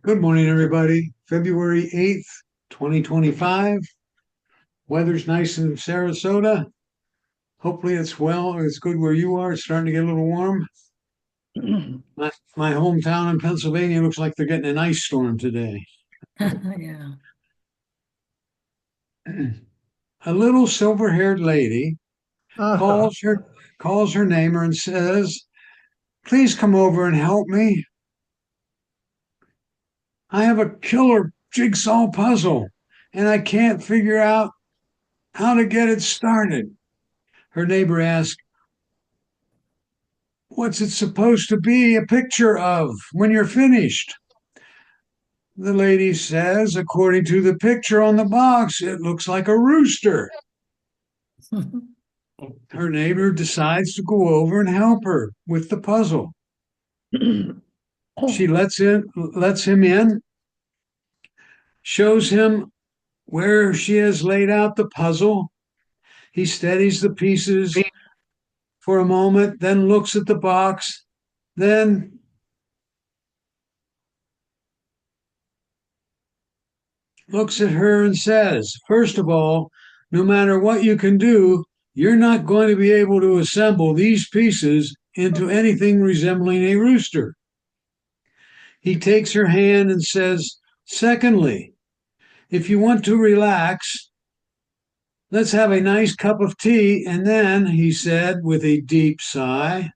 Good morning, everybody. February 8th, 2025. Weather's nice in Sarasota. Hopefully it's well, it's good where you are. It's starting to get a little warm. My hometown in Pennsylvania looks like they're getting an ice storm today. Yeah. A little silver-haired lady Uh-huh. calls her neighbor and says, "Please come over and help me. I have a killer jigsaw puzzle and I can't figure out how to get it started." Her neighbor asked, "What's it supposed to be a picture of when you're finished?" The lady says, "According to the picture on the box, it looks like a rooster." Her neighbor decides to go over and help her with the puzzle. She lets him in, shows him where she has laid out the puzzle. He studies the pieces for a moment, then looks at the box, then looks at her and says, "First of all, no matter what you can do, you're not going to be able to assemble these pieces into anything resembling a rooster." He takes her hand and says, "Secondly, if you want to relax, let's have a nice cup of tea. And then," he said with a deep sigh,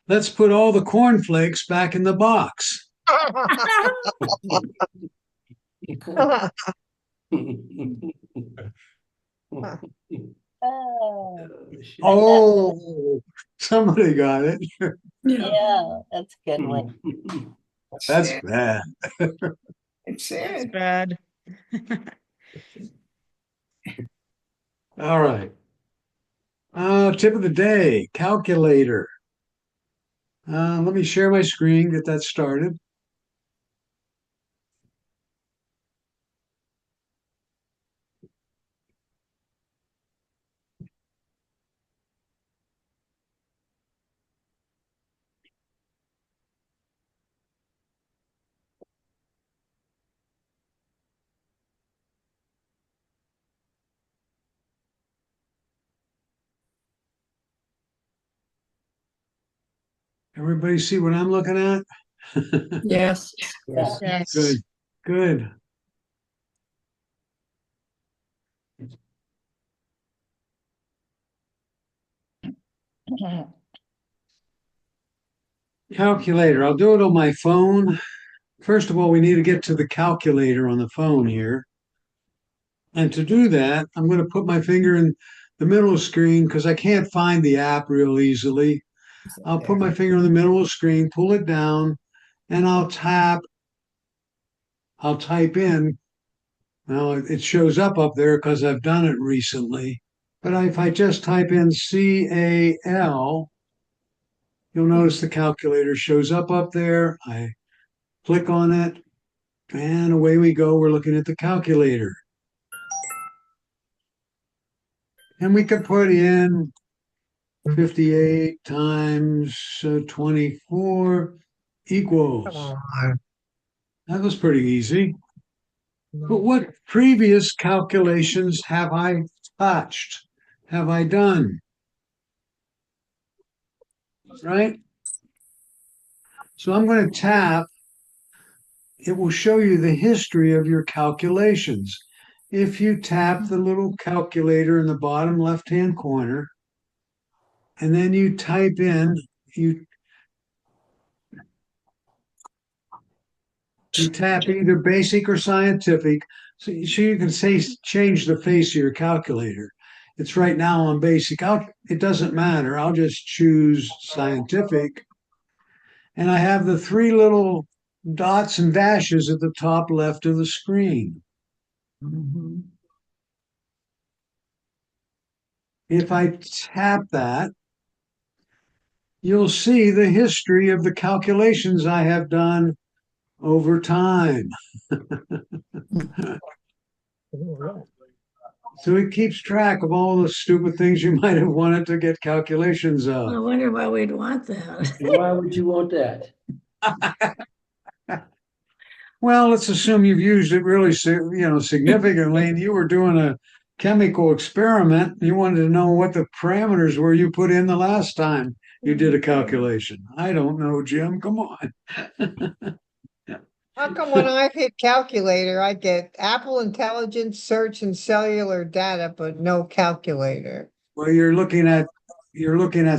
"let's put all the cornflakes back in the box." Oh, Oh, somebody got it. Yeah. yeah, that's a good one. That's bad. It's It's sad. bad. All right. Tip of the day, calculator. Let me share my screen, get that started. Everybody see what I'm looking at? Yes. Yes. Good, Yes. good. Calculator. I'll do it on my phone. First of all, we need to get to the calculator on the phone here. And to do that, I'm going to put my finger in the middle of the screen because I can't find the app real easily. I'll put my finger in the middle of the screen, pull it down, and I'll type in. Well, it shows up there because I've done it recently. But if I just type in CAL, you'll notice the calculator shows up there. I click on it, and away we go. We're looking at the calculator. And we could put in 58 times 24 Come equals. on. That was pretty easy. But what previous calculations have I touched? Have I done? Right? So I'm going to tap. It will show you the history of your calculations. If you tap the little calculator in the bottom left-hand corner, and then you type in, you you tap either basic or scientific, so you can say change the face of your calculator. It's right now on basic. It doesn't matter. I'll just choose scientific, and I have the three little dots and dashes at the top left of the screen. Mhm. If I tap that, you'll see the history of the calculations I have done over time. So it keeps track of all the stupid things you might have wanted to get calculations I of. wonder why we'd want that. Why would you want that? Well, let's assume you've used it really, significantly, and you were doing a chemical experiment. You wanted to know what the parameters were you put in the last time you did a calculation. I don't know, Jim. Come on. How come when I hit calculator, I get Apple Intelligence, search, and cellular data, but no calculator? Well, you're looking at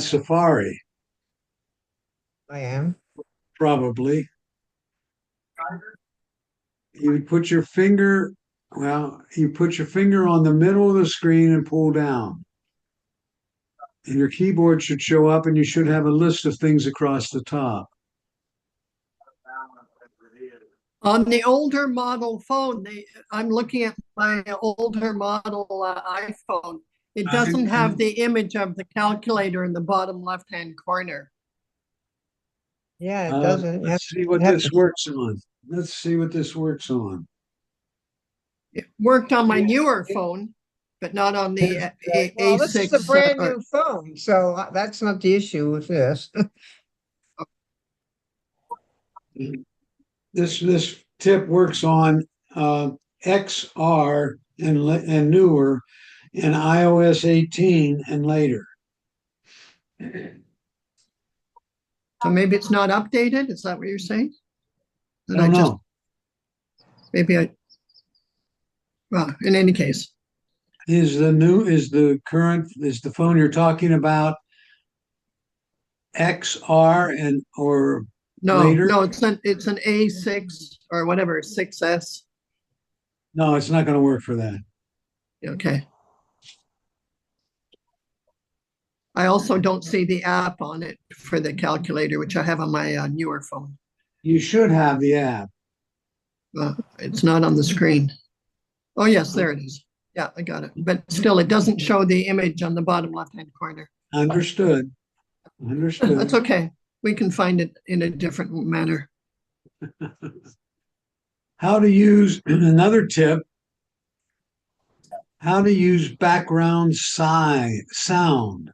Safari, I am. probably. You put your finger, you put your finger on the middle of the screen and pull down. And your keyboard should show up and you should have a list of things across the top. On the older model phone, I'm looking at my older model iPhone. It doesn't have the image of the calculator in the bottom left-hand corner. Yeah, it doesn't. Let's see what this works on. Let's see what this works on. It worked on my newer phone, but not on the Well, this is A6. a brand new phone, so that's not the issue with this. This tip works on XR and newer, and iOS 18 and later. So maybe it's not updated. Is that what you're saying? I don't know. Well, in any case. Is the phone you're talking about XR or No, later? no, it's an A6 or whatever, 6S. No, it's not going to work for that. Okay. I also don't see the app on it for the calculator, which I have on my newer phone. You should have the app. It's not on the screen. Oh, yes, there it is. Yeah, I got it. But still, it doesn't show the image on the bottom left-hand corner. Understood. That's okay. We can find it in a different manner. How to use another tip. How to use background sound.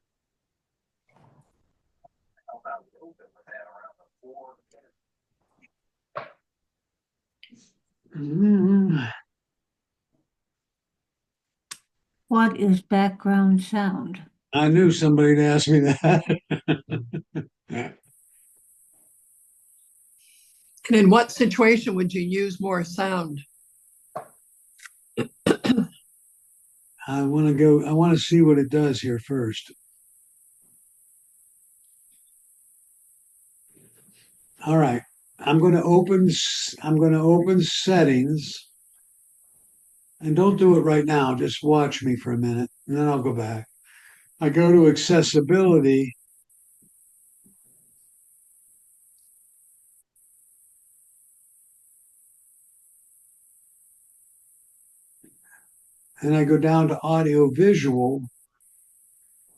What is background sound? I knew somebody'd ask me that. And in what situation would you use more sound? I want to see what it does here first. All right. I'm going to open settings. And don't do it right now. Just watch me for a minute, and then I'll go back. I go to accessibility. And I go down to audio visual,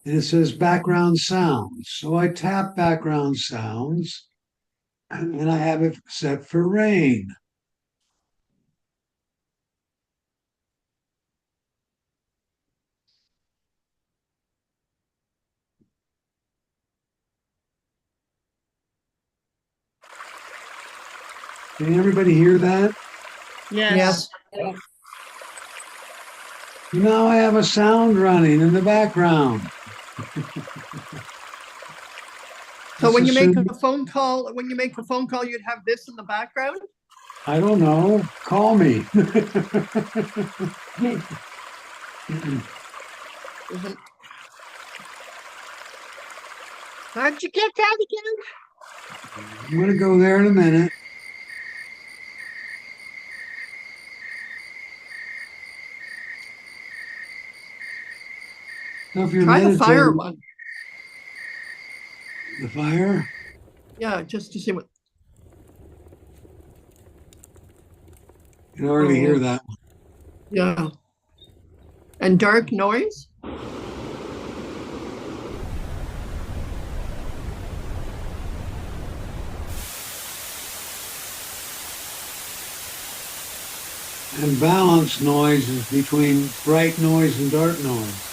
and it says background sounds. So I tap background sounds, and I have it set for rain. Can everybody hear that? Yes. Now I have a sound running in the background. So when you make a phone call, you'd have this in the background? I don't know. Call me. How'd you get that again? I'm going to go there in a minute. So if you're Try the fire meditating, one. the fire. Yeah, just to see what. You can already hear that one. Yeah. And dark noise? And balance noise is between bright noise and dark noise.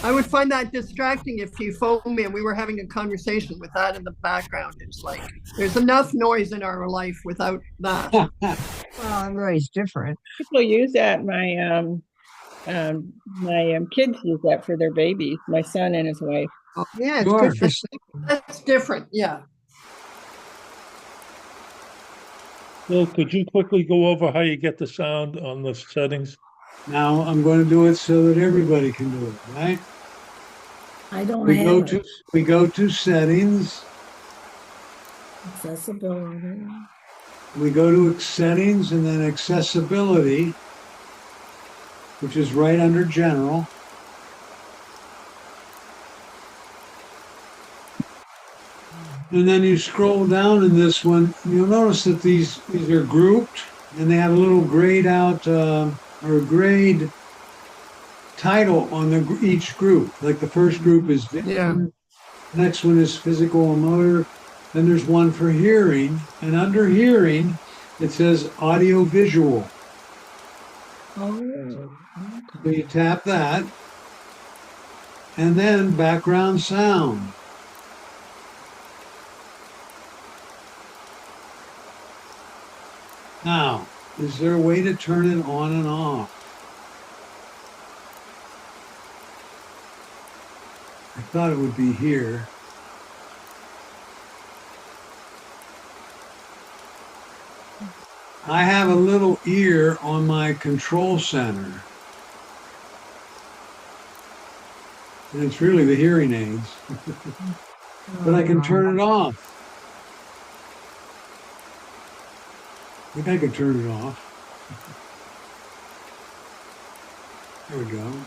I would find that distracting if you phoned me and we were having a conversation with that in the background. It's like there's enough noise in our life without that. Well, everybody's different. People use that. My kids use that for their babies. My son and his wife. Yeah, it's Sure. good for sleep. That's different. Yeah. Bill, could you quickly go over how you get the sound on the settings? Now I'm going to do it so that everybody can do it, right? I don't We go have to it. settings. Accessibility. We go to settings and then accessibility, which is right under general. And then you scroll down in this one, you'll notice that these are grouped and they have a little grayed out or a grade title on each group. Like the first group is vision, next one is physical and motor, then there's one for hearing, and under hearing it says audio visual. Oh, So you tap that, and then background sound. Now, is there a way to turn it on and off? I thought it would be here. I have a little ear on my control center. And it's really the hearing aids. But I can turn it off. I think I can turn it off. There we go.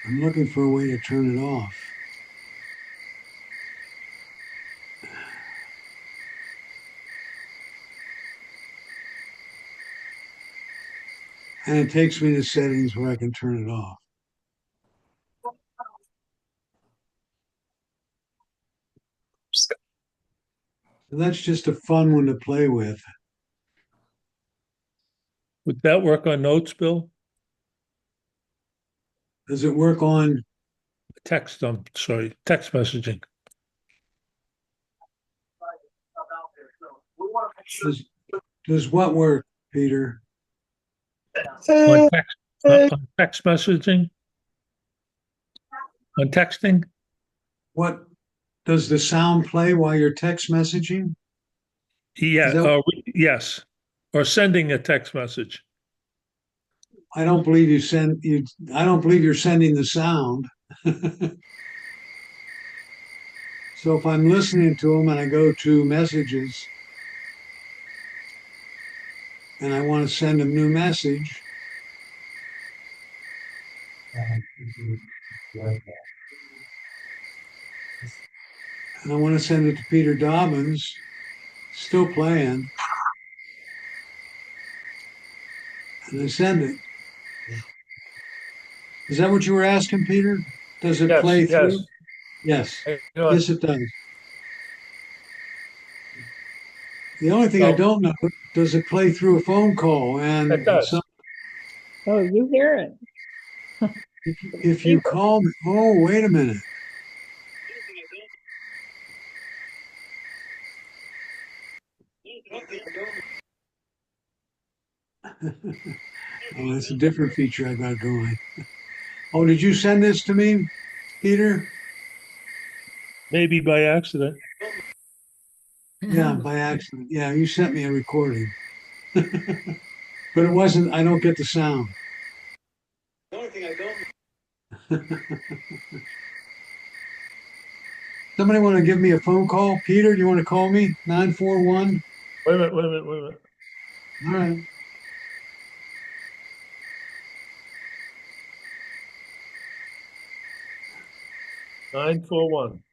I'm looking for a way to turn it off. And it takes me to settings where I can turn it off. So that's just a fun one to play with. Would that work on notes, Bill? Does it work on? Text, I'm sorry, text messaging. Does what work, Peter? On text messaging? On texting? What does the sound play while you're text messaging? Yeah, Is that- yes. Or sending a text message. I don't believe I don't believe you're sending the sound. So if I'm listening to them and I go to messages and I want to send a new message, and I want to send it to Peter Dobbins, still playing, and I send it. Is that what you were asking, Peter? Does it play through? Yes. Yes, it does. The only thing I don't know, does it play through a phone call? And It does. Oh, you hear it. If you call me, oh, wait a minute. Oh, that's a different feature I got going. Oh, did you send this to me, Peter? Maybe by accident. Yeah, by accident. Yeah, you sent me a recording. But it wasn't, I don't get the sound. The only thing I don't. Somebody want to give me a phone call? Peter, do you want to call me? 941? Wait a minute. All right. Nine four one.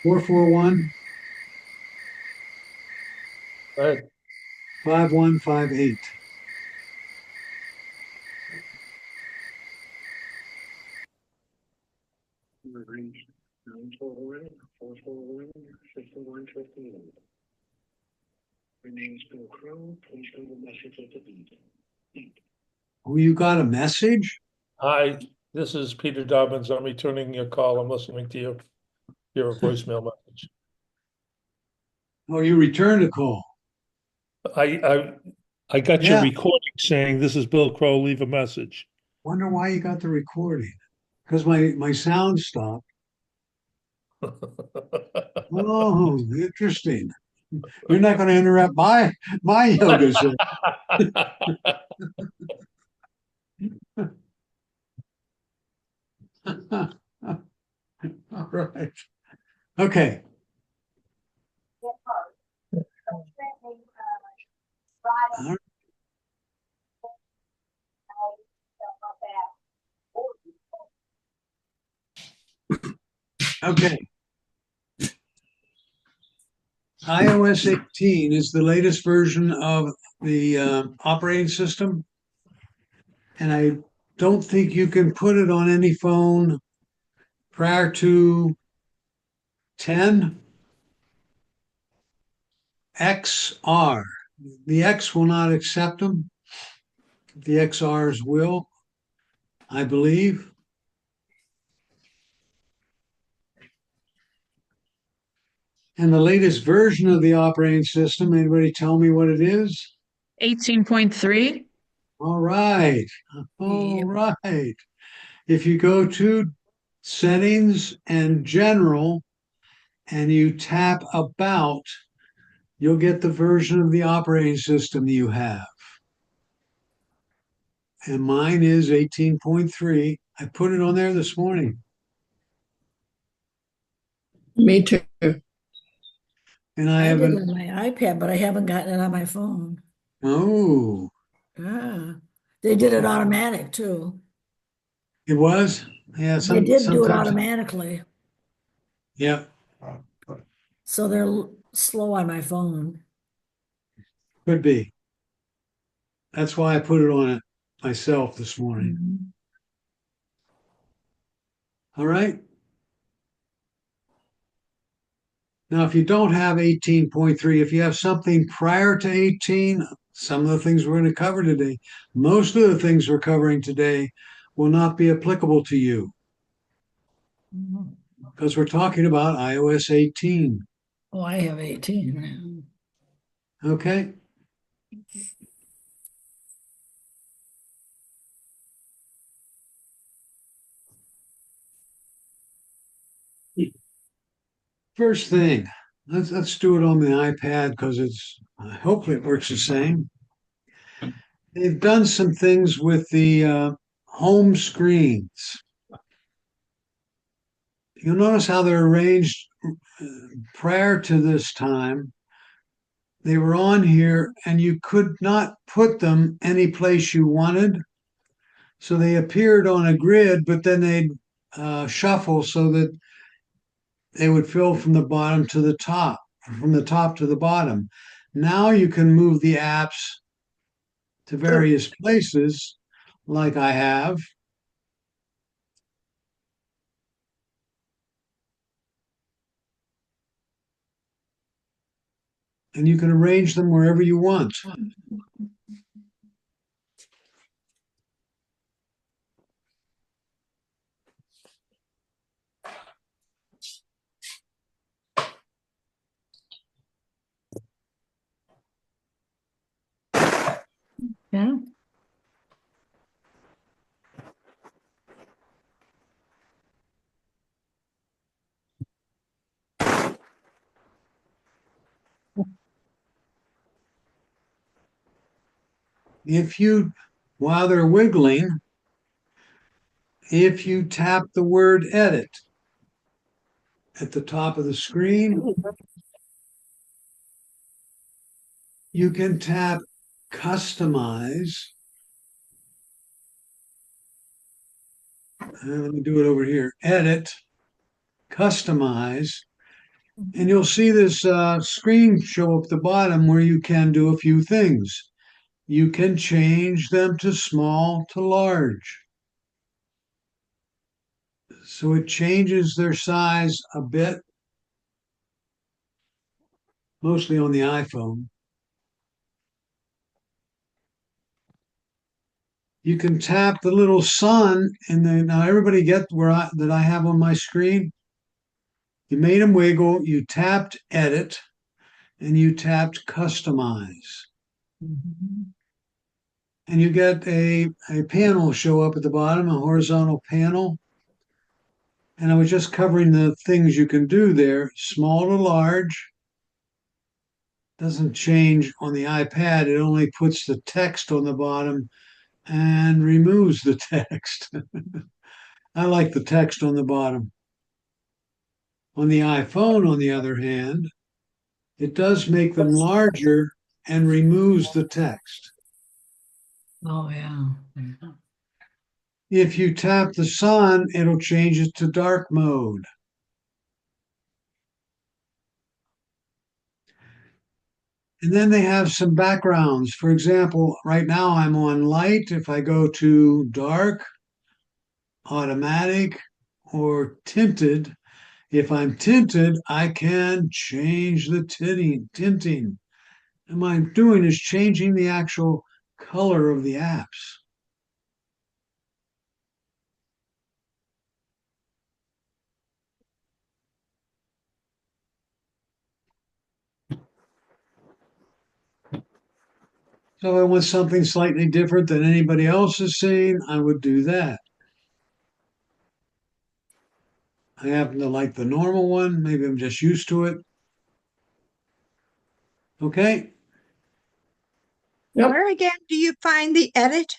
441. Right. 5158. Oh, you got a message? Hi, this is Peter Dobbins. I'm returning your call. I'm listening to your voicemail message. Oh, you returned a call. I I got your Yeah. recording saying this is Bill Crow, leave a message. Wonder why you got the recording. Because my sound stopped. Oh, interesting. You're not going to interrupt my yoga session. All right. Okay. All right. Okay. iOS 18 is the latest version of the operating system. And I don't think you can put it on any phone prior to 10 XR. The X will not accept them. The XRs will, I believe. And the latest version of the operating system, anybody tell me what it is? 18.3. All right. All right. If you go to settings and general and you tap about, you'll get the version of the operating system you have. And mine is 18.3. I put it on there this morning. Me too. And I I did it haven't, on my iPad, but I haven't gotten it on my phone. oh, Ah, they did it automatic too. it was? Yeah, They did do it sometimes, automatically, yeah, so they're slow on my phone. could be. That's why I put it on it myself this morning. Mhm. All right. Now, if you don't have 18.3, if you have something prior to 18, some of the things we're going to cover today, most of the things we're covering today will not be applicable to you Mhm. because we're talking about iOS 18. Oh, I have 18 Okay. First thing, let's do it on the iPad because it's hopefully it works the same. They've done some things with the home screens. You'll notice how they're arranged prior to this time. They were on here and you could not put them any place you wanted. So they appeared on a grid, but then they'd shuffle so that they would fill from the bottom to the top, from the top to the bottom. Now you can move the apps to various places, like I have, and you can arrange them wherever you want. Yeah. If you, while they're wiggling, if you tap the word edit at the top of the screen, you can tap customize. Let me do it over here. Edit, customize, And you'll see this screen show up at the bottom where you can do a few things. You can change them to small to large. So it changes their size a bit, mostly on the iPhone. You can tap the little sun and then now everybody get that I have on my screen. You made them wiggle, you tapped edit, and you tapped customize. And you get a panel show up at the bottom, a horizontal panel. And I was just covering the things you can do there, small to large. Doesn't change on the iPad. It only puts the text on the bottom and removes the text. I like the text on the bottom. On the iPhone, on the other hand, it does make them larger and removes the text. Oh, yeah. If you tap the sun, it'll change it to dark mode. And then they have some backgrounds. For example, right now I'm on light. If I go to dark, automatic, or tinted, if I'm tinted, I can change the tinting. And what I'm doing is changing the actual color of the apps. So if I want something slightly different than anybody else is seeing, I would do that. I happen to like the normal one. Maybe I'm just used to it. Okay. Yep. Where again do you find the edit?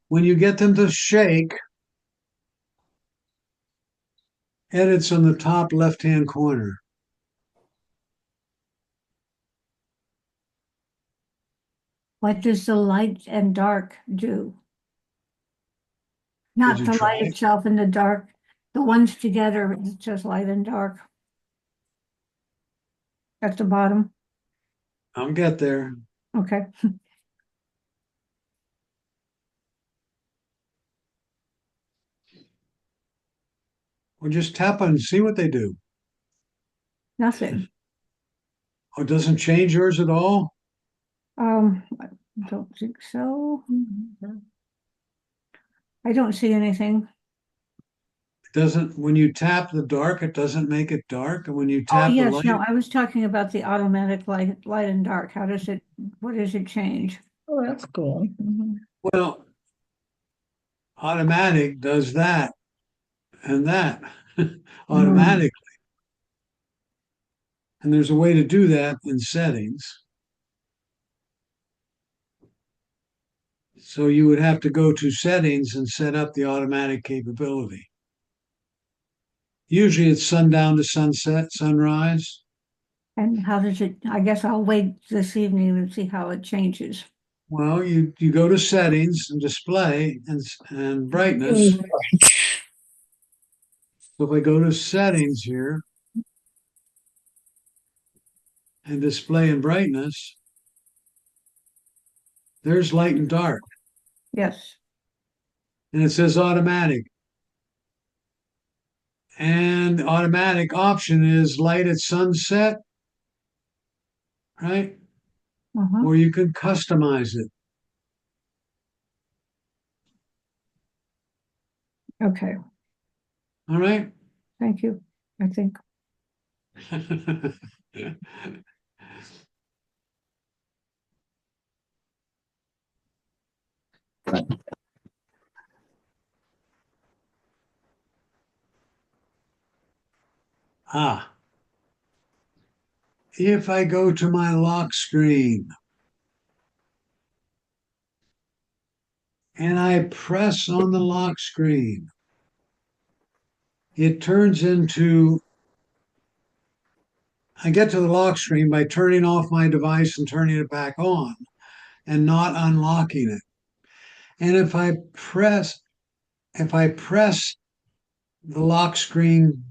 When you get them to shake, edits on the top left-hand corner. What does the light and dark do? Did Not you the try light it? itself and the dark, the ones together, it's just light and dark. At the bottom, I'll get there. okay. Or just tap on and see what they do. Nothing. Oh, it doesn't change yours at all? I don't think so. I don't see anything. It doesn't, when you tap the dark, it doesn't make it dark. And when you Oh, tap the yes, light, no, I was talking about the automatic light and dark. How does it, what does it change? Oh, that's cool. well, automatic does that and that automatically. And there's a way to do that in settings. So you would have to go to settings and set up the automatic capability. Usually it's sundown to sunset, sunrise. And how does it, I guess I'll wait this evening and see how it changes. Well, you go to settings and display and brightness. So if I go to settings here and display and brightness, there's light and dark. Yes, And it says automatic. And the automatic option is light at sunset, right? Or you can customize it. okay, All right. thank you, I think. Ah, if I go to my lock screen and I press on the lock screen, it turns into, I get to the lock screen by turning off my device and turning it back on and not unlocking it. And if I press the lock screen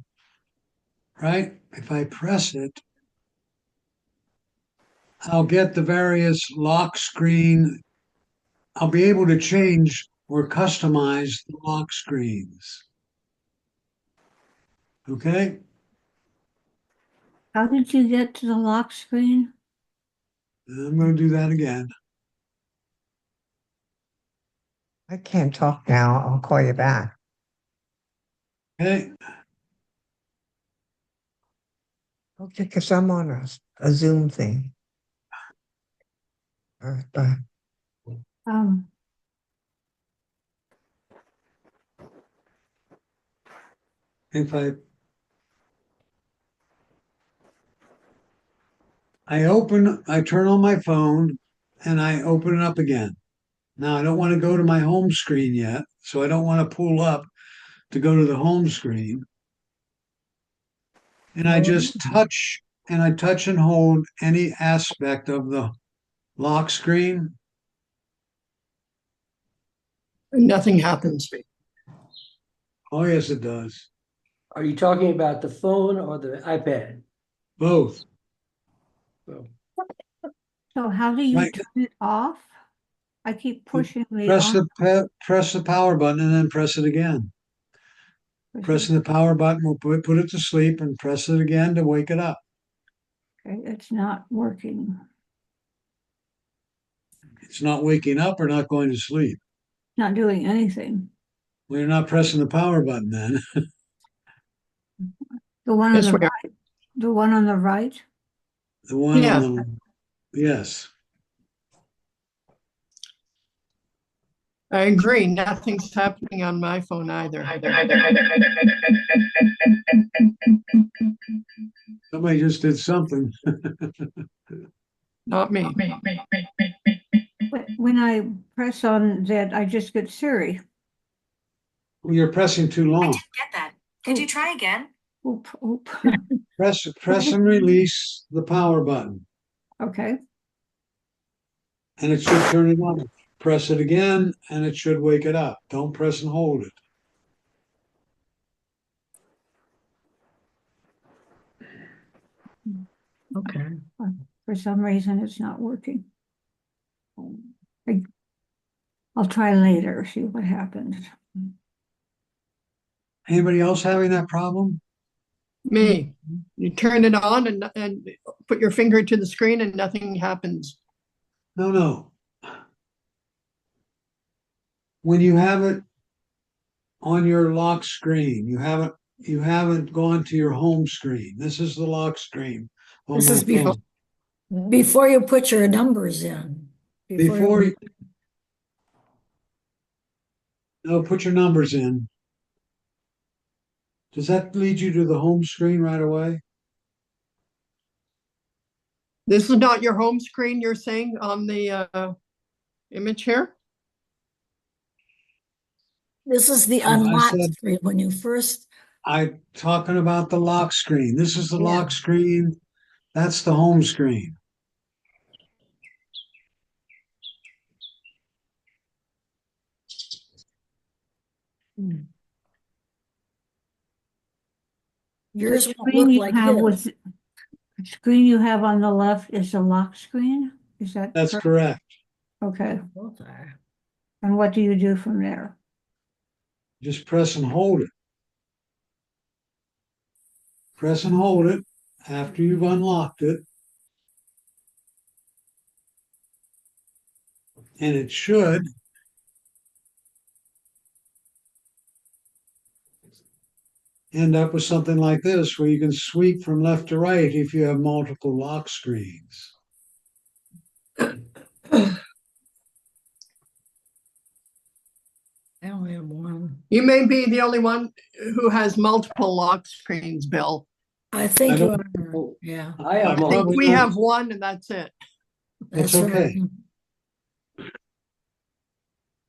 right? If I press it, I'll get the various lock screen. I'll be able to change or customize the lock screens. Okay? How did you get to the lock screen? I'm going to do that again. I can't talk now. I'll call you back. Okay? Okay, because I'm on a Zoom thing. All right, bye. Um, If I turn on my phone and I open it up again. Now I don't want to go to my home screen yet, so I don't want to pull up to go to the home screen. And I just touch and hold any aspect of the lock screen. Nothing happens. Oh, yes, it does. Are you talking about the phone or the iPad? Both. so how do you Right. turn it off? I keep pushing the Press on. press the power button and then press it again. Pressing the power button will put it to sleep and press it again to wake it up. Okay, it's not working. It's not waking up or not going to sleep. Not doing anything. Well, you're not pressing the power button then. The one on Yes, the we are. right. The one on the right. The one Yeah. on the, yes. I agree. Nothing's happening on my phone either. Somebody just did something. Not me. When I press on that, I just get Siri. You're pressing too long. Get that. Could you try again? Oop, oop. Press and release the power button, Okay. and it should turn it on. Press it again, and it should wake it up. Don't press and hold it. Okay. For some reason, it's not working. I'll try later, see what happens. Anybody else having that problem? Me. You turn it on and put your finger to the screen and nothing happens. No, no. When you have it on your lock screen, you haven't gone to your home screen. This is the lock screen on This my is before, phone. before you put your numbers in. Before you, no, put your numbers in. Does that lead you to the home screen right away? This is not your home screen, you're saying on the image here? This is the I unlock said, screen when you first. I'm talking about the lock screen. This is the Yeah. lock screen. That's the home screen. Yours The won't screen look you like have his. the screen you have on the left is the lock screen? Is that That's correct? correct. Okay. Both are. And what do you do from there? Just press and hold it. Press and hold it after you've unlocked it. And it should end up with something like this where you can sweep from left to right if you have multiple lock screens. I only have one. You may be the only one who has multiple lock screens, Bill. I think I you don't are. know. Yeah, I I have think probably we not. have one and that's it. That's that's okay. right.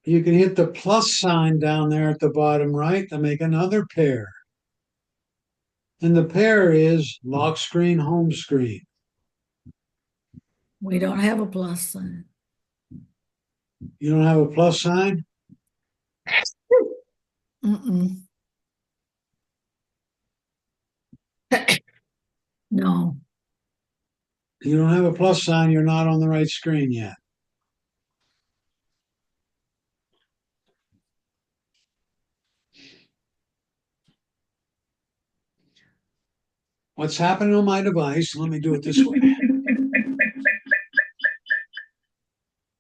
You can hit the plus sign down there at the bottom right to make another pair. And the pair is lock screen, home screen. We don't have a plus sign. You don't have a plus sign? Mm-mm. No. You don't have a plus sign, you're not on the right screen yet. What's happening on my device? Let me do it this way.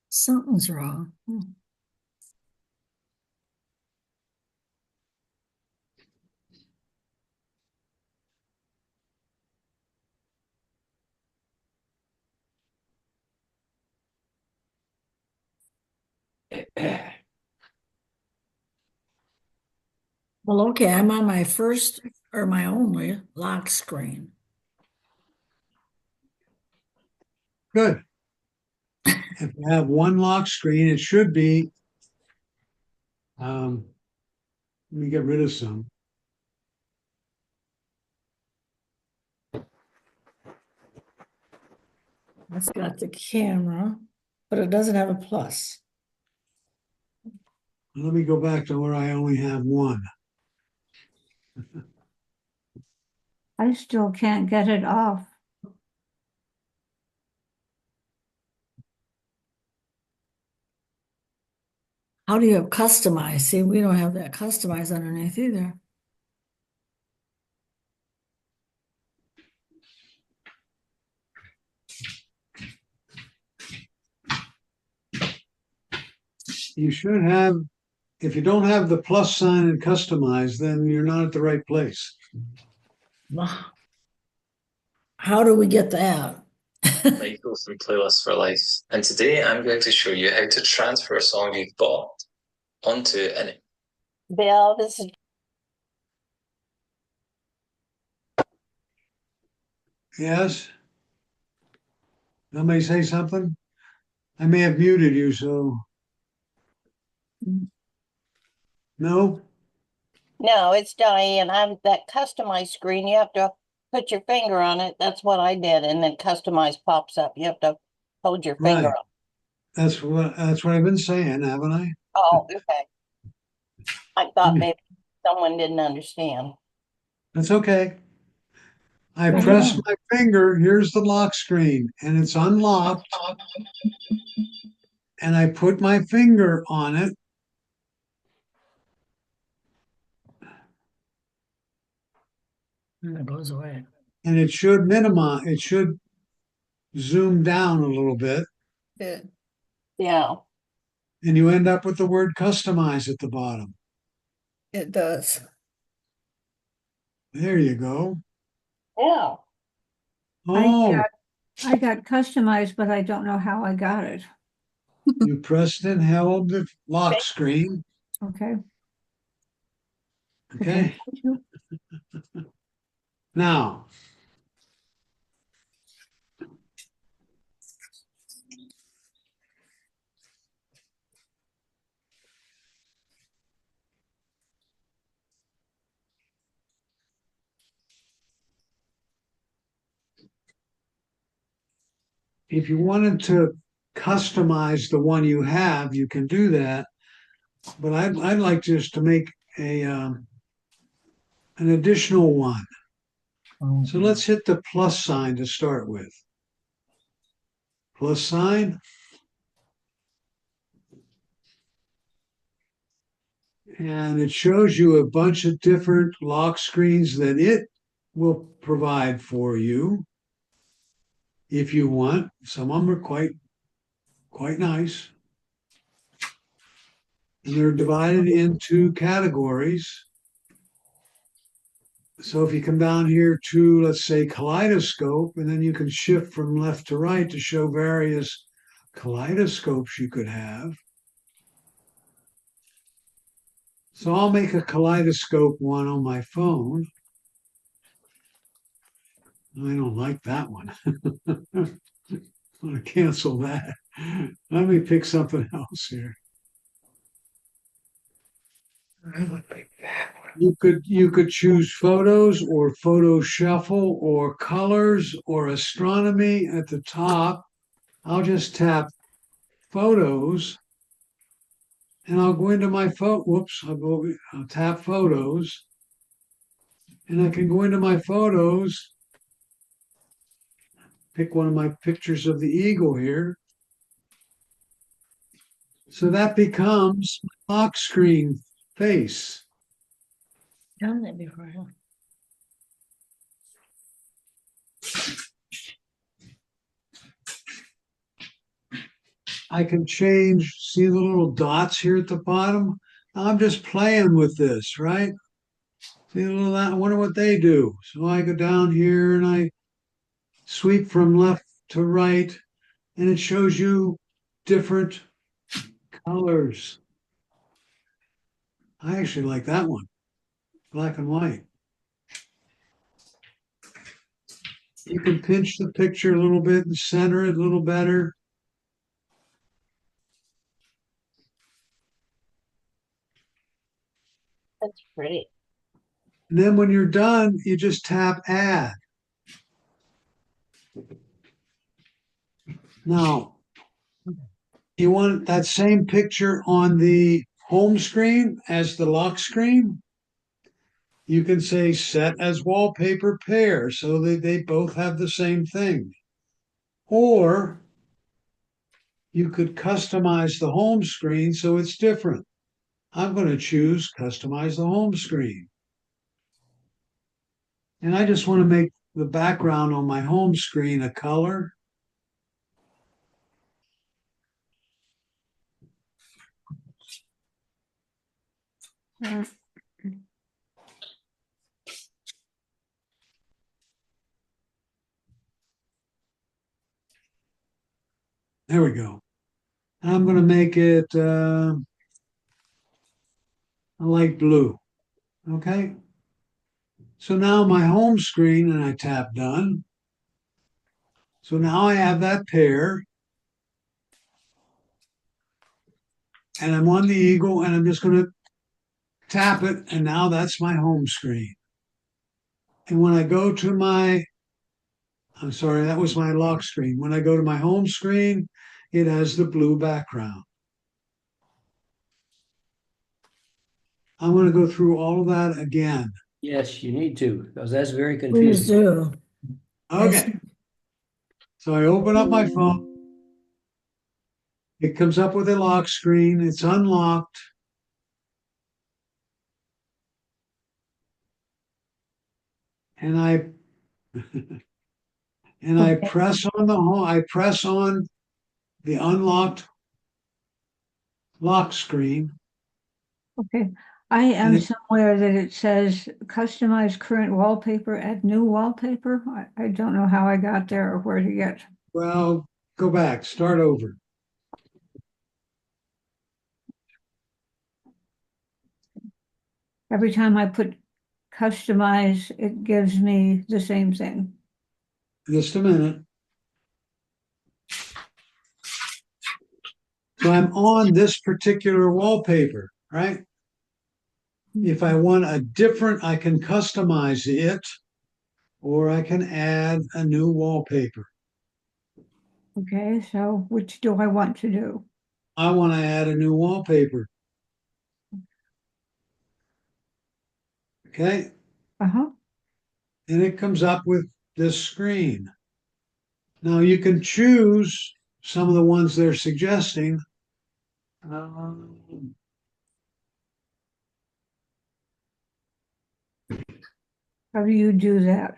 Something's wrong. Well, okay, I'm on my first or my only lock screen. Good. If you have one lock screen, it should be, let me get rid of some. It's got the camera, but it doesn't have a plus. Let me go back to where I only have one. I still can't get it off. How do you have customize? See, we don't have that customize underneath either. You should have, if you don't have the plus sign and customize, then you're not at the right place. How do we get that? Michael from Playlist for Life, and today I'm going to show you how to transfer a song you've bought onto an. Bill, this is Yes? Somebody say something? I may have muted you, so. No? no, it's Diane. I'm that customized screen. You have to put your finger on it. That's what I did, and then customize pops up. You have to hold your finger Right. up. That's what I've been saying, haven't I? Oh, okay. I thought maybe someone didn't understand. That's okay. I press my finger, here's the lock screen, and it's unlocked. And I put my finger on it. And it goes away. And it should minimize, it should zoom down a little bit. Yeah. And you end up with the word customize at the bottom. It does. There you go. Yeah. Oh, I got customized, but I don't know how I got it. you pressed and held the lock screen. Okay. Okay. Now, if you wanted to customize the one you have, you can do that. But I'd like just to make an additional one. So let's hit the plus sign to start with. Plus sign. And it shows you a bunch of different lock screens that it will provide for you if you want. Some of them are quite nice. And they're divided into categories. So if you come down here to, let's say, kaleidoscope, and then you can shift from left to right to show various kaleidoscopes you could have. So I'll make a kaleidoscope one on my phone. I don't like that one. I'm going to cancel that. Let me pick something else here. You could choose photos or photo shuffle or colors or astronomy at the top. I'll just tap photos and I'll go into my I'll tap photos. And I can go into my photos, pick one of my pictures of the eagle here. So that becomes my lock screen face. Done that before. Huh? I can change, see the little dots here at the bottom? I'm just playing with this, right? See a little that, I wonder what they do. So I go down here and I sweep from left to right, and it shows you different colors. I actually like that one, black and white. You can pinch the picture a little bit and center it a little better. That's pretty. And then when you're done, you just tap add. Now, you want that same picture on the home screen as the lock screen? You can say set as wallpaper pair so that they both have the same thing. Or you could customize the home screen so it's different. I'm going to choose customize the home screen. And I just want to make the background on my home screen a color. There we go. I'm going to make it a light blue. Okay. So now my home screen, and I tap done. So now I have that pair. And I'm on the eagle, and I'm just going to tap it, and now that's my home screen. And when I go to my, I'm sorry, that was my lock screen. When I go to my home screen, it has the blue background. I'm going to go through all of that again. Yes, you need to, because that's very Please confusing. do. Okay. So I open up my phone. It comes up with a lock screen. It's unlocked. And I and I Okay. press on the home, I press on the unlocked lock screen. Okay. I And am it, somewhere that it says customize current wallpaper, add new wallpaper. I don't know how I got there or where to get. well, go back, start over. Every time I put customize, it gives me the same thing. Just a minute. So I'm on this particular wallpaper, right? If I want a different, I can customize it, or I can add a new wallpaper. Okay, so which do I want to do? I want to add a new wallpaper. Okay. Uh-huh. And it comes up with this screen. Now you can choose some of the ones they're suggesting. How do you do that?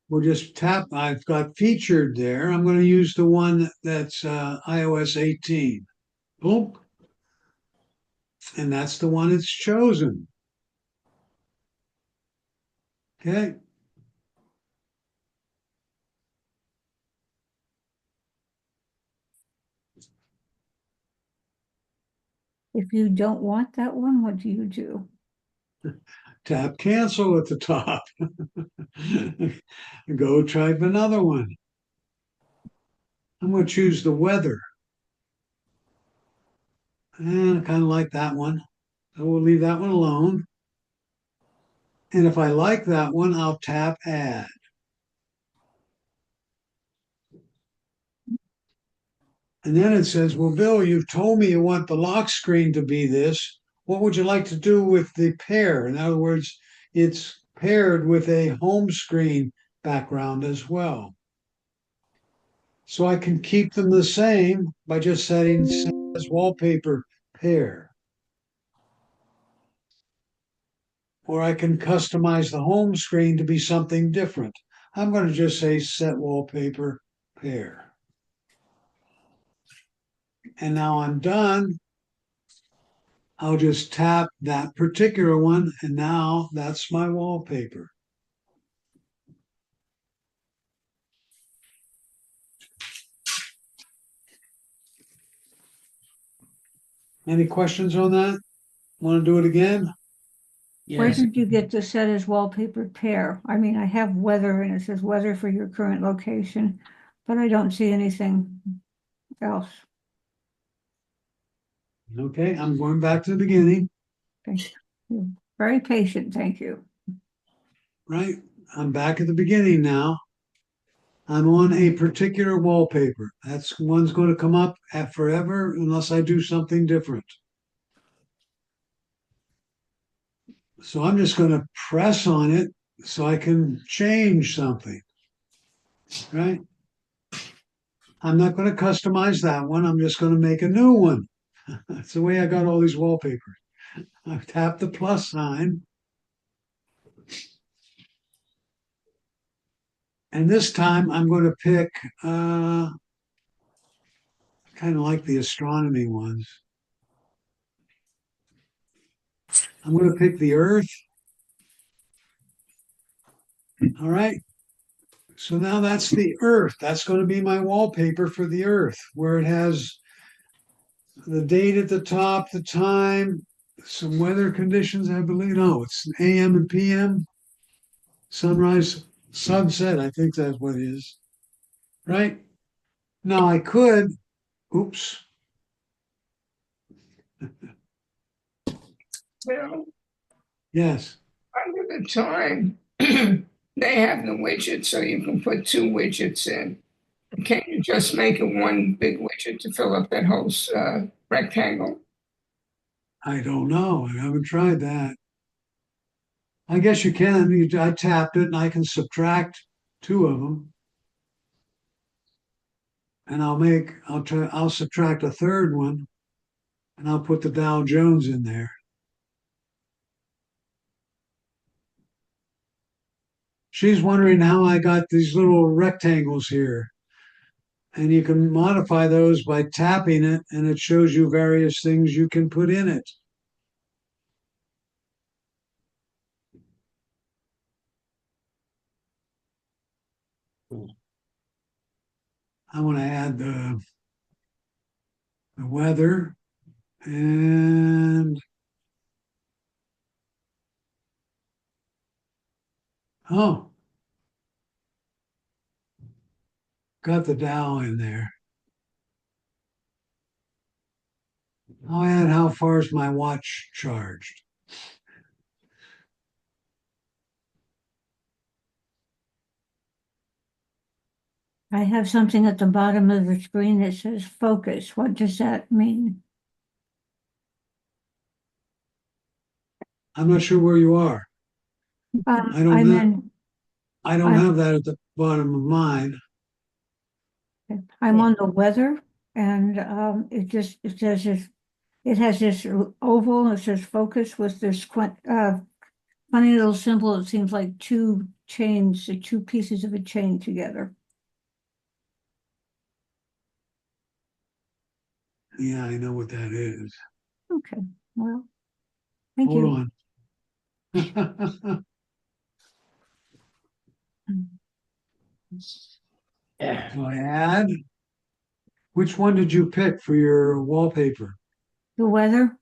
We'll just tap. I've got featured there. I'm going to use the one that's iOS 18. Boom. And that's the one it's chosen. Okay. If you don't want that one, what do you do? Tap cancel at the top. Go type another one. I'm going to choose the weather. And I kind of like that one. So we'll leave that one alone. And if I like that one, I'll tap add. And then it says, well, Bill, you've told me you want the lock screen to be this. What would you like to do with the pair? In other words, it's paired with a home screen background as well. So I can keep them the same by just setting as wallpaper pair. Or I can customize the home screen to be something different. I'm going to just say set wallpaper pair. And now I'm done. I'll just tap that particular one, and now that's my wallpaper. Any questions on that? Want to do it again? Where Yes. did you get the set as wallpaper pair? I mean, I have weather and it says weather for your current location, but I don't see anything else. Okay, I'm going back to the beginning, Okay. You're very patient, thank you. right? I'm back at the beginning now. I'm on a particular wallpaper. That's one's going to come up at forever unless I do something different. So I'm just going to press on it so I can change something, right? I'm not going to customize that one. I'm just going to make a new one. That's the way I got all these wallpapers. I've tapped the plus sign. And this time I'm going to pick, kind of like the astronomy ones. I'm going to pick the Earth. All right. So now that's the Earth. That's going to be my wallpaper for the Earth, where it has the date at the top, the time, some weather conditions, I believe. No, it's AM and PM, sunrise, sunset. I think that's what it is. Right? Now I could, oops. Well, Yes. under the time, they have the widget, so you can put two widgets in. Can't you just make it one big widget to fill up that whole rectangle? I don't know. I haven't tried that. I guess you can. I tapped it and I can subtract two of them. And I'll subtract a third one and I'll put the Dow Jones in there. She's wondering how I got these little rectangles here. And you can modify those by tapping it, and it shows you various things you can put in it. I want to add the weather and oh, got the Dow in there. I'll add how far is my watch charged. I have something at the bottom of the screen that says focus. What does that mean? I'm not sure where you are. I don't have that at the bottom of mine. I'm on the weather, and it says it has this oval. It says focus with this funny little symbol. It seems like two chains, two pieces of a chain together. Yeah, I know what that is. Okay, well, thank you. Hold on. So I add. Which one did you pick for your wallpaper? The weather?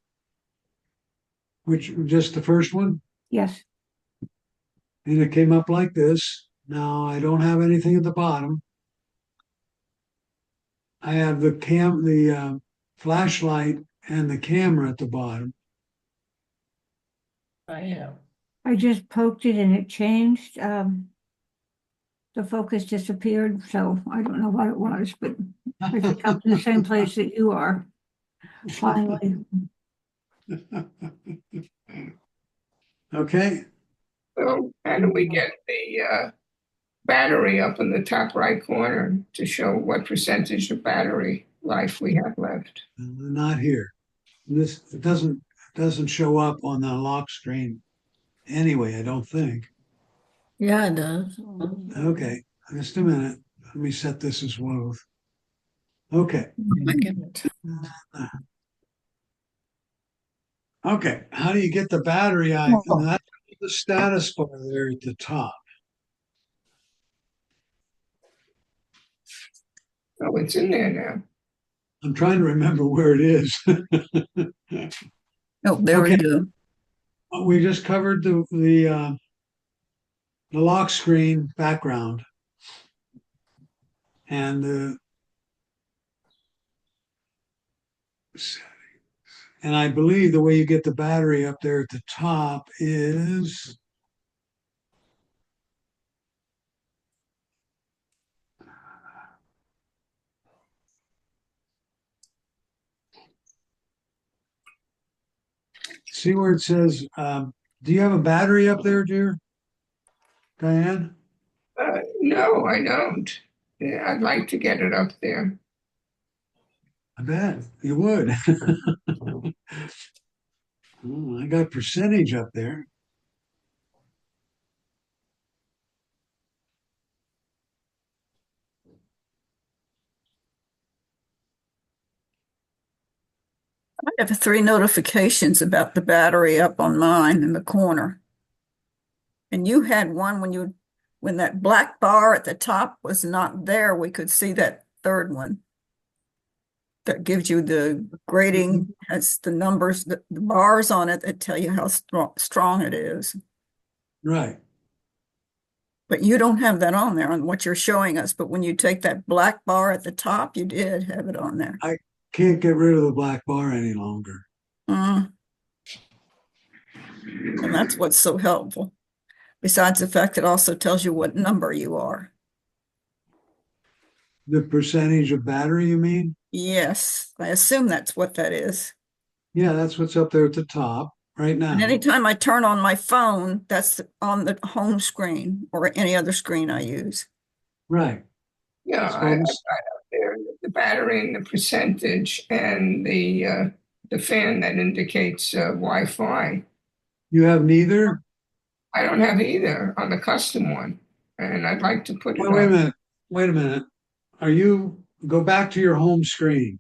Which, just the first one? Yes. And it came up like this. Now I don't have anything at the bottom. I have the flashlight and the camera at the bottom. I am. I just poked it and it changed. The focus disappeared, so I don't know what it was, but I think I'm in the same place that you are. Finally. Okay. do we get the battery up in the top right corner to show what percentage of battery life we have left? Not here. This it doesn't show up on the lock screen anyway, I don't think. Yeah, it does. Okay, just a minute. Let me set this as well. Okay. Okay, how do you get the battery icon? That's the status bar there at the top. Oh, it's in there now. I'm trying to remember where it is. Oh, there we Okay. go. We just covered the lock screen background and and I believe the way you get the battery up there at the top is see where it says, do you have a battery up there, dear Diane? No, I don't. Yeah, I'd like to get it up there. I bet you would. Oh, I got percentage up there. I have 3 notifications about the battery up on mine in the corner. And you had one when that black bar at the top was not there, we could see that third one. That gives you the grading, has the numbers, the bars on it that tell you how strong it is. Right. But you don't have that on there on what you're showing us. But when you take that black bar at the top, you did have it on there. I can't get rid of the black bar any longer. And that's what's so helpful. Besides the fact it also tells you what number you are. The percentage of battery, you mean? Yes, I assume that's what that is. Yeah, that's what's up there at the top right now. And anytime I turn on my phone, that's on the home screen or any other screen I use. Right. Yeah, I got up there the battery and the percentage and the fan that indicates Wi-Fi. You have neither? I don't have either on the custom one, and I'd like to put it Wait a on. minute. Wait a minute. Go back to your home screen,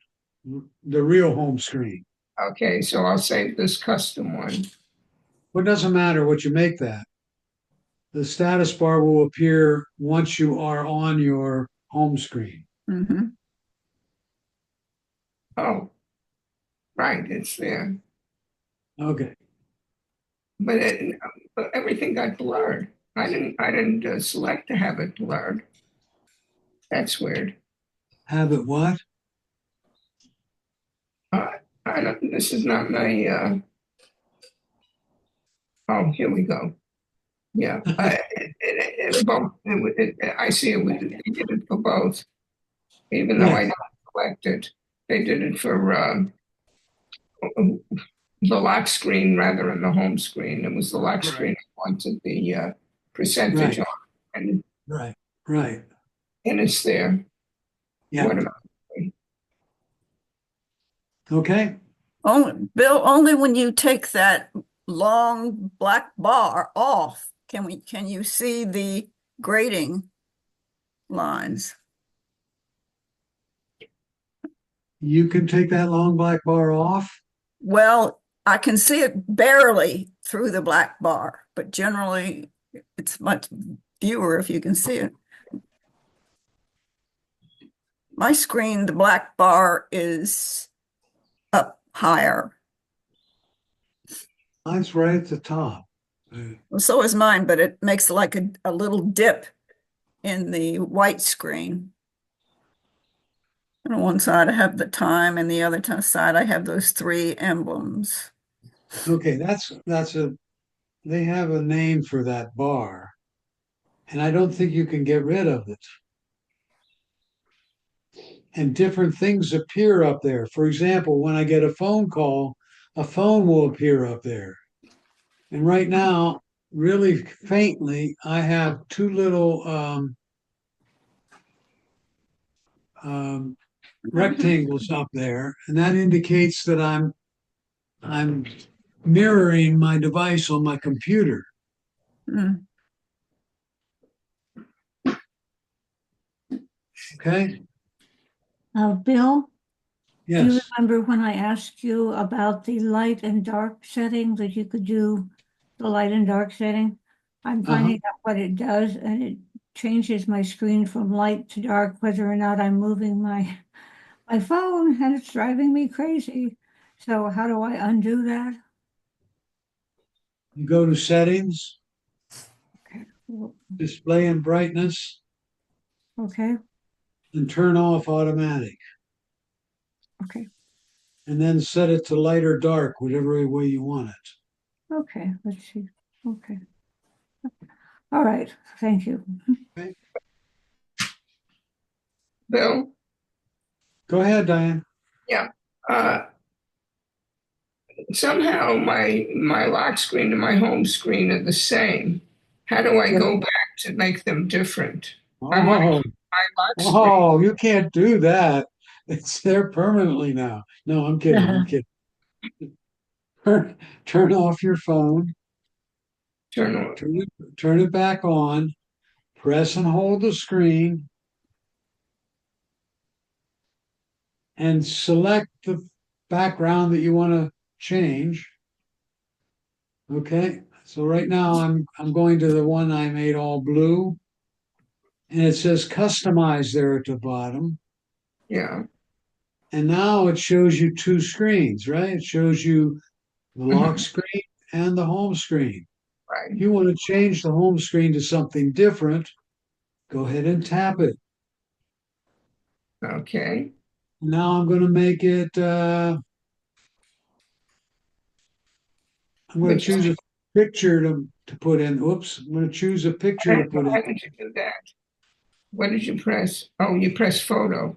the real home screen. Okay, so I'll save this custom one. Well, it doesn't matter what you make that. The status bar will appear once you are on your home screen. Oh, right, it's there. Okay. But everything got blurred. I didn't select to have it blurred. That's weird. Have it what? I don't. This is not my. Oh, here we go. Yeah, both. I see it. They did it for both, even though I Yes. don't select it. They did it for the lock screen rather than the home screen. It was the lock screen I wanted the percentage Right. on, and Right. it's there. Yeah. What am I? Okay. Bill, only when you take that long black bar off can you see the grading lines. You can take that long black bar off. Well, I can see it barely through the black bar, but generally it's much fewer if you can see it. My screen, the black bar is up higher. Mine's right at the top. Well, so is mine, but it makes like a little dip in the white screen. On one side I have the time, and the other side I have those 3 emblems. Okay, they have a name for that bar, and I don't think you can get rid of it. And different things appear up there. For example, when I get a phone call, a phone will appear up there. And right now, really faintly, I have two little rectangles up there, and that indicates that I'm mirroring my device on my computer. Mm. Okay? Bill, do you Yes. remember when I asked you about the light and dark setting, that you could do the light and dark setting? I'm finding out what it does, and it changes my screen from light to dark, whether or not I'm moving my phone, and it's driving me crazy. So how do I undo that? You go to settings, Okay. display and brightness, Okay. and turn off automatic. Okay. And then set it to light or dark, whatever way you want it. Okay. Let's see. Okay. All right. Thank you. Okay. Bill? Go ahead, Diane. Yeah. Somehow my lock screen and my home screen are the same. How do I go back to make them different? I'm on Oh, my lock screen. oh, you can't do that. It's there permanently now. No, I'm kidding. I'm kidding. Turn off your phone, Turn on. turn it back on, press and hold the screen, and select the background that you want to change. Okay, so right now I'm going to the one I made all blue, and it says customize there at the bottom. Yeah. And now it shows you two screens, right? It shows you the lock screen and the home screen. Right. If you want to change the home screen to something different, go ahead and tap it. Okay. Now I'm going to make it, I'm going to choose a picture to put in. Oops, I'm going to choose a picture to put in. Why did you do that? What did you press? Oh, you press photo.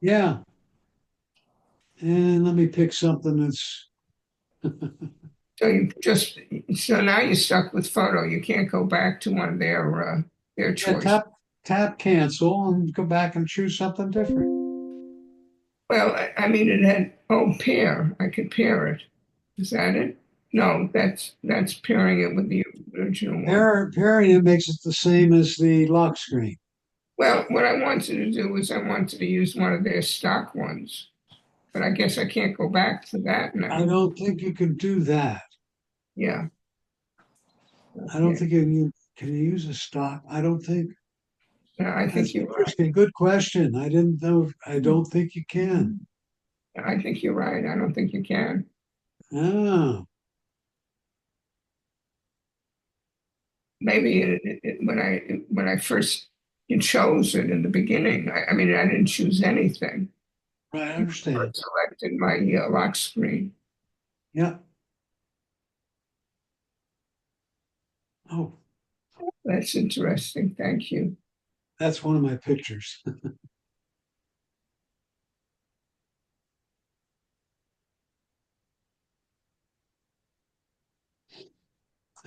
Yeah. And let me pick something that's, So now you're stuck with photo. You can't go back to one of their yeah, choice. tap cancel and go back and choose something different. Well, I mean, it had, pair. I could pair it. Is that it? No, that's pairing it with the original one. Pairing it makes it the same as the lock screen. Well, what I wanted to do was I wanted to use one of their stock ones, but I guess I can't go back to that now. I don't think you can do that. Yeah. I don't think you can you use a stock. I don't think. Yeah, I think That's you're interesting. Good question. I didn't know. I don't think you can. right. I think you're right. I don't think you can. Ah, Maybe when I first chose it in the beginning, I mean, I didn't choose anything. right. I I understand. selected my lock screen. Yeah. Oh, That's interesting. Thank you. that's one of my pictures.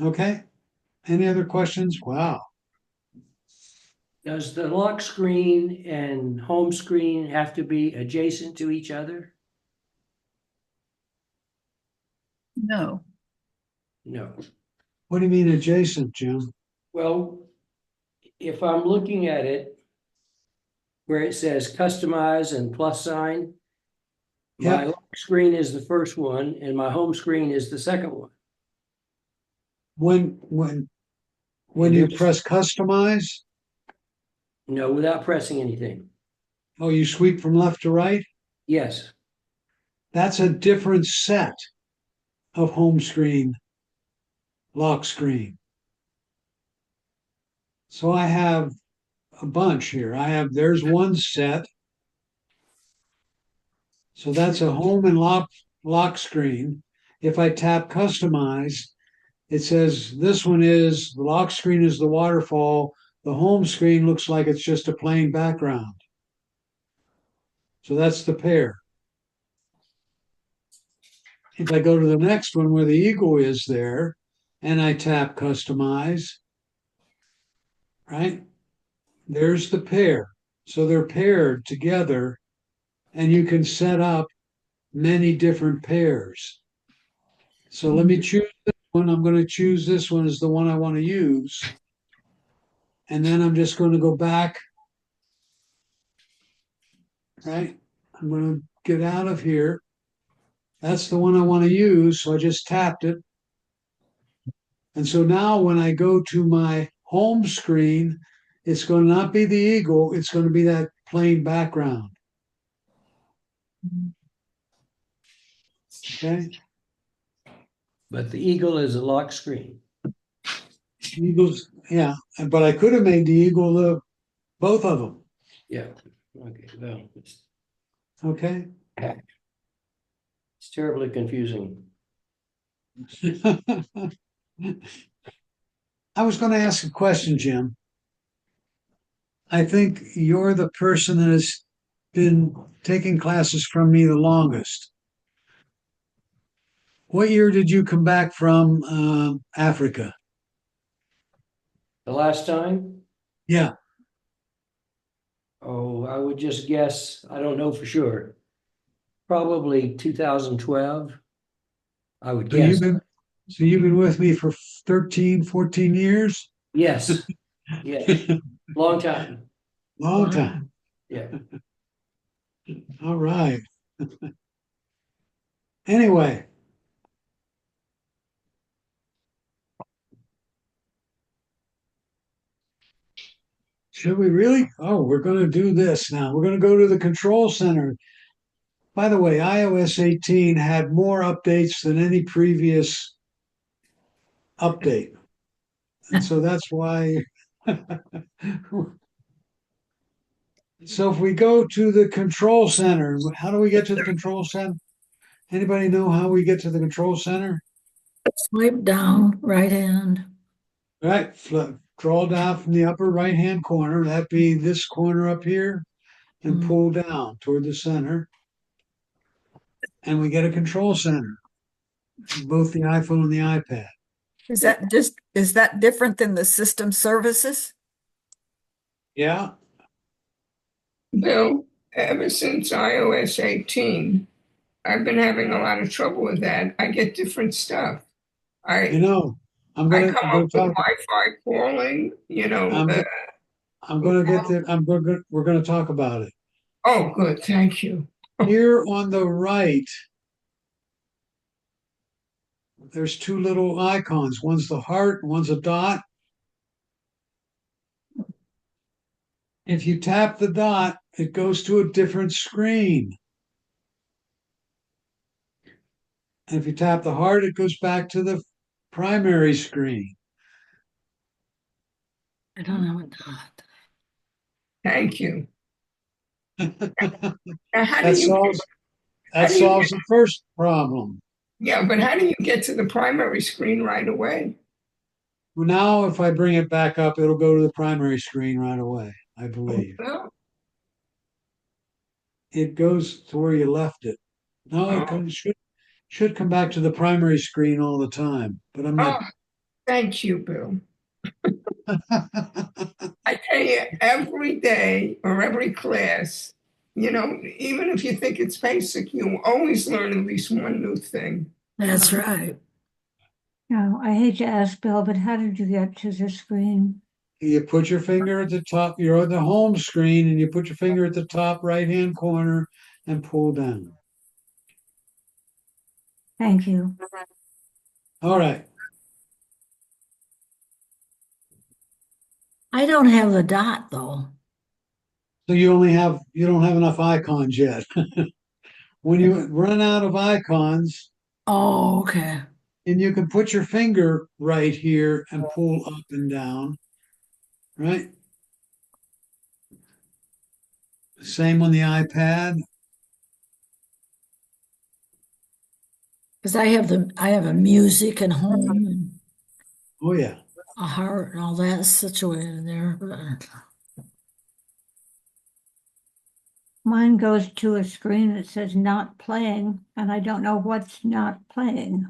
Okay. Any other questions? Wow. Does the lock screen and home screen have to be adjacent to each other? No. No. What do you mean adjacent, Jim? Well, if I'm looking at it where it says customize and plus sign, my Yeah. lock screen is the first one and my home screen is the second one. When And you there's- press customize, No, without pressing anything. oh, you sweep from left to right. Yes. That's a different set of home screen, lock screen. So I have a bunch here. There's one set. So that's a home and lock screen. If I tap customize, it says this one is the lock screen is the waterfall. The home screen looks like it's just a plain background. So that's the pair. If I go to the next one where the eagle is there and I tap customize, right? There's the pair. So they're paired together, and you can set up many different pairs. So let me choose this one. I'm going to choose this one as the one I want to use. And then I'm just going to go back, right? I'm going to get out of here. That's the one I want to use. So I just tapped it. And so now when I go to my home screen, it's going to not be the eagle, it's going to be that plain background. Okay. But the eagle is a lock screen. Eagles, yeah. But I could have made the eagle both of them. Yeah. Okay. Well, Okay. it's terribly confusing. I was going to ask a question, Jim. I think you're the person that has been taking classes from me the longest. What year did you come back from Africa? The last time? Yeah. Oh, I would just guess, I don't know for sure. Probably 2012. I would So guess. you've been with me for 13, 14 years? Yes. Yeah. Long time. Long time. Yeah. All right. Anyway. Should we really? Oh, we're going to do this now. We're going to go to the control center. By the way, iOS 18 had more updates than any previous update. And so that's why. So if we go to the control center, how do we get to the control center? Anybody know how we get to the control center? Swipe down, right hand. Right, draw down from the upper right-hand corner. That'd be this corner up here, and pull down toward the center. And we get a control center, both the iPhone and the iPad. Is that different than the system services? Yeah. Bill, ever since iOS 18, I've been having a lot of trouble with that. I get different stuff. You know, I'm I gonna come up with talk. Wi-Fi calling, I'm gonna get that. We're gonna talk about it. Oh, good. Thank you. Here on the right, there's two little icons. One's the heart, one's a dot. If you tap the dot, it goes to a different screen. And if you tap the heart, it goes back to the primary screen. I don't have a dot. Thank you. That solves the first problem. Yeah, but how do you get to the primary screen right away? Well, now if I bring it back up, it'll go to the primary screen right away, I believe. Oh, It goes to where you left it. No, should come back to the primary screen all the time, but I'm not. thank you, Bill. I tell you, every day or every class, even if you think it's basic, you always learn at least one new thing. That's right. Now, I hate to ask Bill, but how did you get to the screen? You put your finger at the top, you're on the home screen, and you put your finger at the top right-hand corner and pull down. Thank you. All right. I don't have the dot though. So you don't have enough icons yet. When you run out of icons, Oh, okay. and you can put your finger right here and pull up and down, right? Same on the iPad. Because I have a music and home and Oh yeah. a heart and all that situated there. But mine goes to a screen that says not playing, and I don't know what's not playing.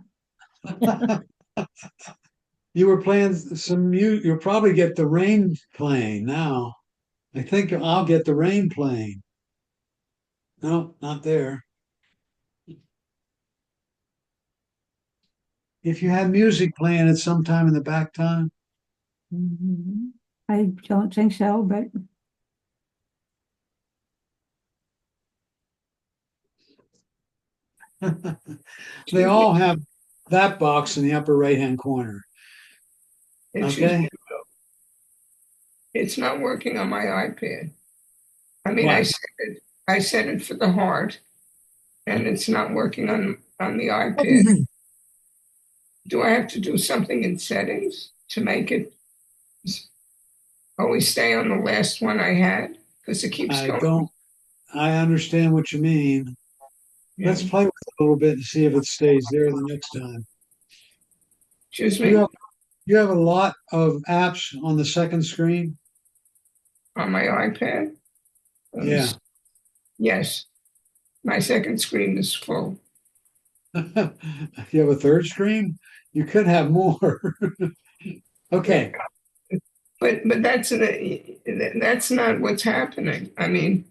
You were playing some mute. You'll probably get the rain playing now. I think I'll get the rain playing. No, not there. If you had music playing at some time in the back time, I don't think so, but they all have that box in the upper right-hand corner. Excuse Okay. me, it's not working on my iPad. I mean, What? I set it for the heart, and it's not working on the iPad. Do I have to do something in settings to make it always stay on the last one I had? Because it keeps I going. don't. I understand what you mean. Yeah. Let's play with it a little bit and see if it stays there the next time. Excuse You me, have you have a lot of apps on the second screen. on my iPad? Yeah. Yes, my second screen is full. You have a third screen? You could have more. Okay. But that's not what's happening. I mean,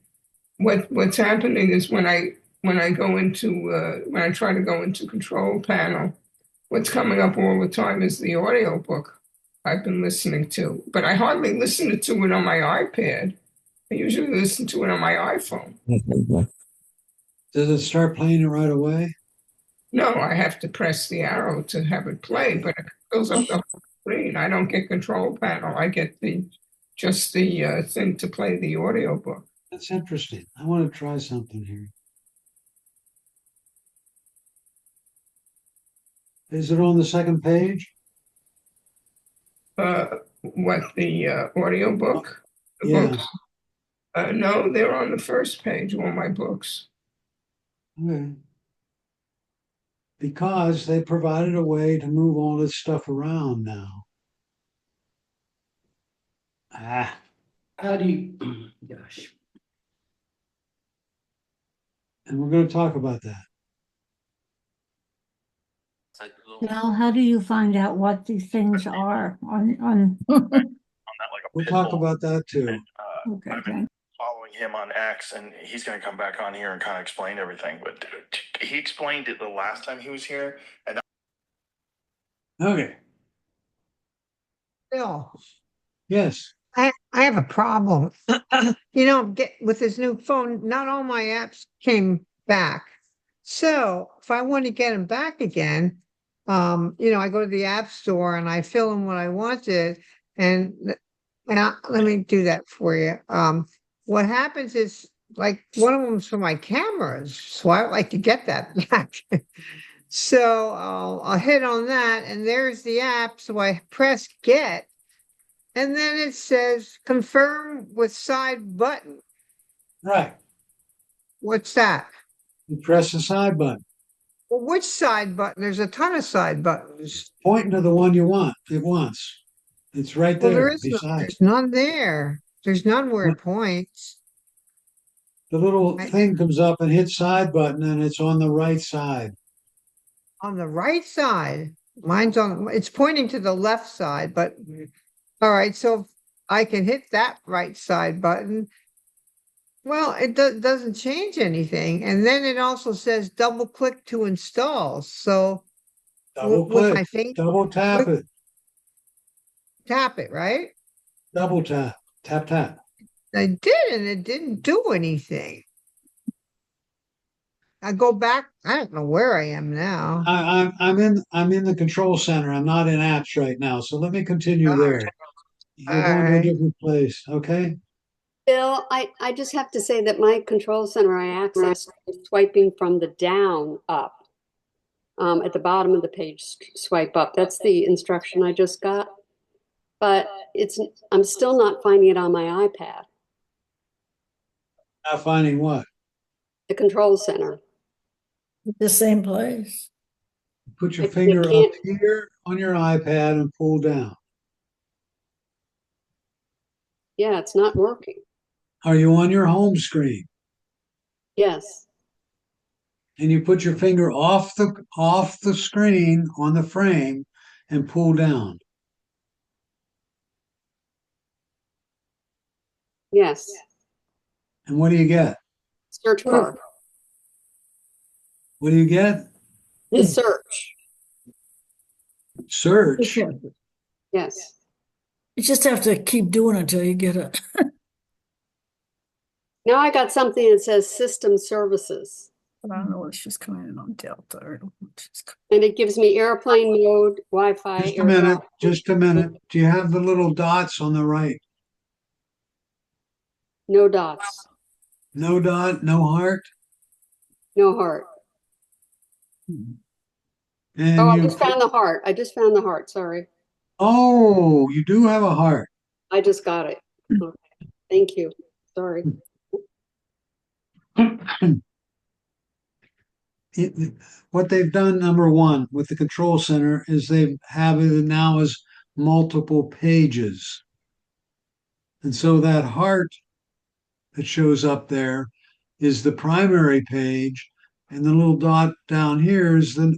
what's happening is when I go into when I try to go into control panel, what's coming up all the time is the audio book I've been listening to. But I hardly listen to it on my iPad. I usually listen to it on my iPhone. Does it start playing it right away? No, I have to press the arrow to have it play, but it fills up the whole screen. I don't get control panel. I get just the thing to play the audio book. That's interesting. I want to try something here. Is it on the second page? What the audio book? The Yeah. books? No, they're on the first page, all my books. Okay. Because they provided a way to move all this stuff around now. Ah, How do you, gosh, and we're going to talk about that. now how do you find out what these things are on? We'll talk about that too. Okay, thanks. Following him on X, and he's going to come back on here and kind of explain everything. But he explained it the last time he was here, and Okay. Bill, Yes. I have a problem. With this new phone, not all my apps came back. So if I want to get them back again, I go to the app store and I fill in what I wanted, and let me do that for you. What happens is, like, one of them's for my cameras, so I like to get that back. So I'll hit on that, and there's the app. So I press get, and then it says confirm with side button. Right. What's that? You press the side button. Well, which side button? There's a ton of side buttons. Pointing to the one you want. It wants. It's right Well, there beside. there's none there. There's none where it points. The little thing comes up and hits side button, and it's on the right side. On the right side. It's pointing to the left side, but all right, so I can hit that right side button. Well, it doesn't change anything. And then it also says double click to install. So Double with my click. finger, Double tap it. tap it, right? Double tap. Tap tap. I did, and it didn't do anything. I go back. I don't know where I am now. I'm in the control center. I'm not in apps right now. So let me continue All there. You're going to a right. different place. Okay. Bill, I just have to say that my control center I access is swiping from the down up. At the bottom of the page, swipe up. That's the instruction I just got. But I'm still not finding it on my iPad, Not finding what? the control center. The same place. Put your It finger up can't- here on your iPad and pull down. Yeah, it's not working. Are you on your home screen? Yes. And you put your finger off the screen on the frame and pull down. Yes. And what do you get? Search bar. What do you get? The search. Search. Yes. You just have to keep doing it until you get it. Now I got something that says system services. I don't know, it's just coming in on Delta. And it gives me airplane mode, Wi-Fi. Just a minute. Just a minute. Do you have the little dots on the right? No dots. No dot, no heart? No heart. And Oh, I you just found the heart. I just found the heart. Sorry. Oh, you do have a heart. I just got it. Okay. Thank you. Sorry. What they've done, number one, with the control center is they have it now as multiple pages. And so that heart that shows up there is the primary page, and the little dot down here is the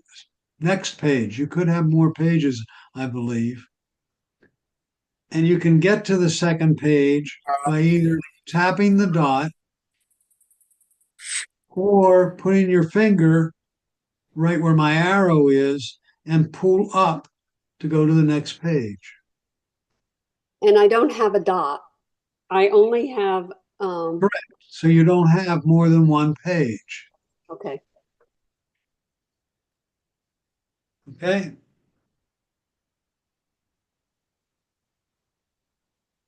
next page. You could have more pages, I believe. And you can get to the second page by either tapping the dot or putting your finger right where my arrow is and pull up to go to the next page. And I don't have a dot. I only have Correct. So you don't have more than one page. Okay. Okay.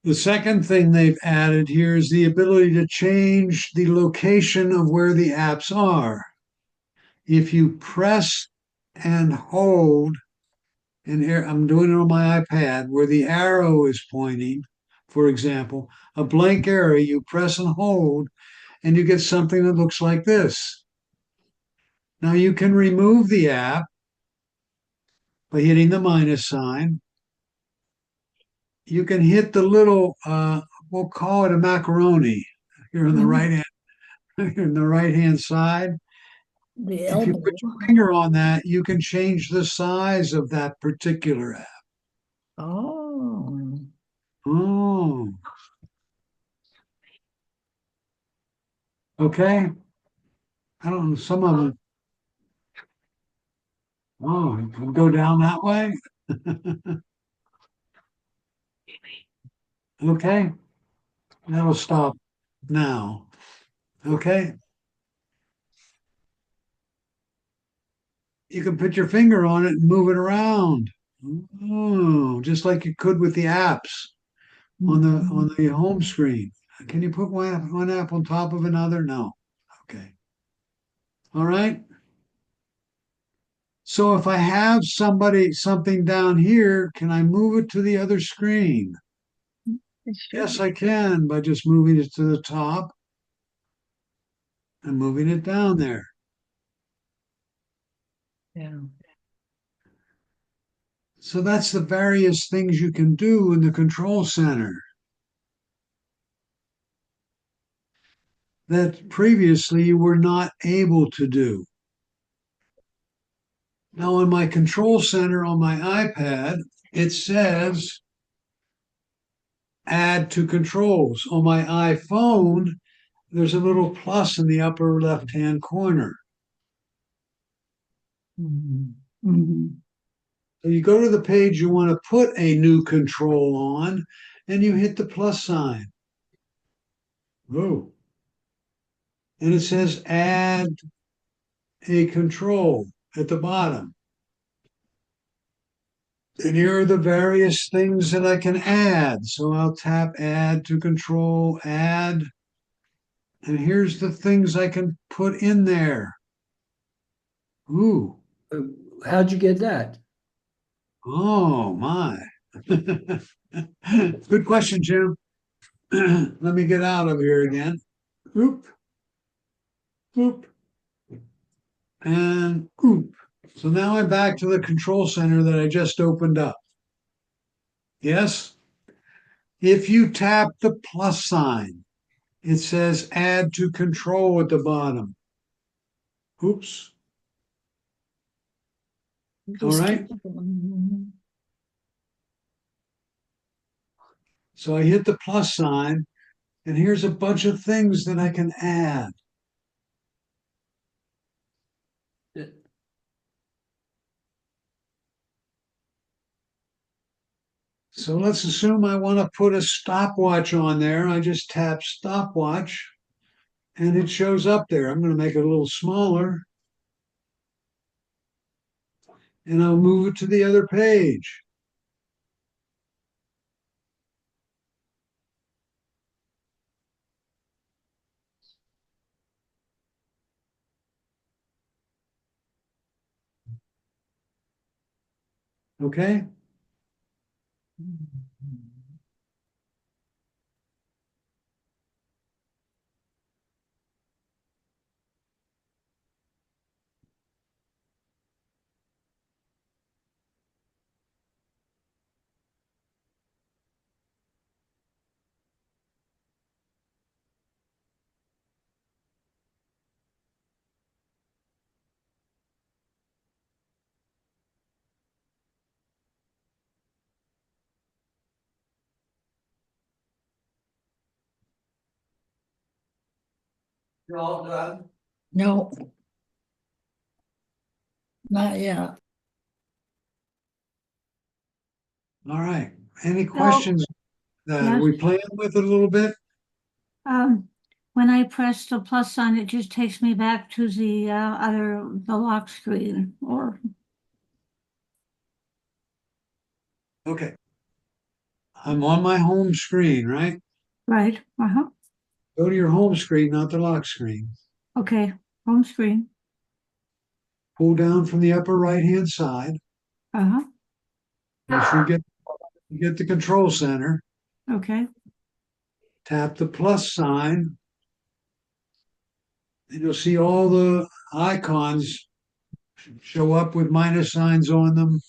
The second thing they've added here is the ability to change the location of where the apps are. If you press and hold, and here I'm doing it on my iPad, where the arrow is pointing, for example, a blank area, you press and hold, and you get something that looks like this. Now you can remove the app by hitting the minus sign. You can hit the little, we'll call it a macaroni here in the right hand, in the right hand side. The If you put your finger on that, you can change the size of that particular app. Oh. Oh. Okay. I don't know, some of them. Oh, it can go down that way. Okay. That'll stop now. Okay. You can put your finger on it and move it around. Oh, just like you could with the apps on the home screen. Can you put one app on top of another? No. Okay. All right. So if I have something down here, can I move it to the other screen? Yes, I can by just moving it to the top and moving it down there. Yeah. So that's the various things you can do in the control center that previously you were not able to do. Now, in my control center on my iPad, it says add to controls. On my iPhone, there's a little plus in the upper left-hand corner. So you go to the page you want to put a new control on, and you hit the plus sign. Oh. And it says add a control at the bottom. And here are the various things that I can add. So I'll tap add to control, add. And here's the things I can put in there. Ooh. How'd you get that? Oh, my. Good question, Jim. Let me get out of here again. Oop. Oop. And oop. So now I'm back to the control center that I just opened up. Yes? If you tap the plus sign, it says add to control at the bottom. Oops. All right. So I hit the plus sign And here's a bunch of things that I can add. So let's assume I want to put a stopwatch on there. I just tap stopwatch and it shows up there. I'm going to make it a little smaller and I'll move it to the other page. Okay. You're all done? No. Not yet. All right. Any So, questions? Are yes. we playing with it a little bit? When I press the plus sign, it just takes me back to the lock screen or, Okay. I'm on my home screen, right? right? Uh-huh. Go to your home screen, not the lock screen. Okay, home screen. Pull down from the upper right-hand side. Uh-huh. You should get the control center. Okay. Tap the plus sign. And you'll see all the icons show up with minus signs on them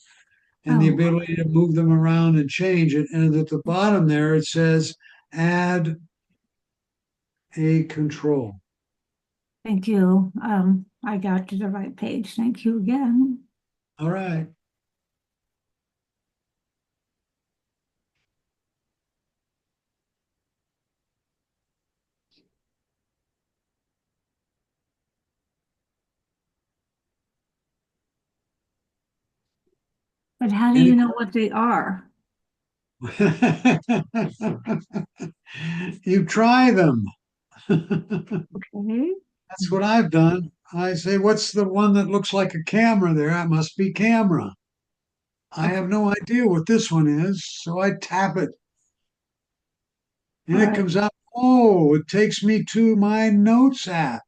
and the Oh, ability to move them around and change it. And at the bottom there, it says add a control. thank you. I got to the right page. Thank you again. All right. But how do you know what they are? You try them. Okay. That's what I've done. I say, what's the one that looks like a camera there? That must be camera. I have no idea what this one is, so I tap it. And All it right. comes up, oh, it takes me to my notes app.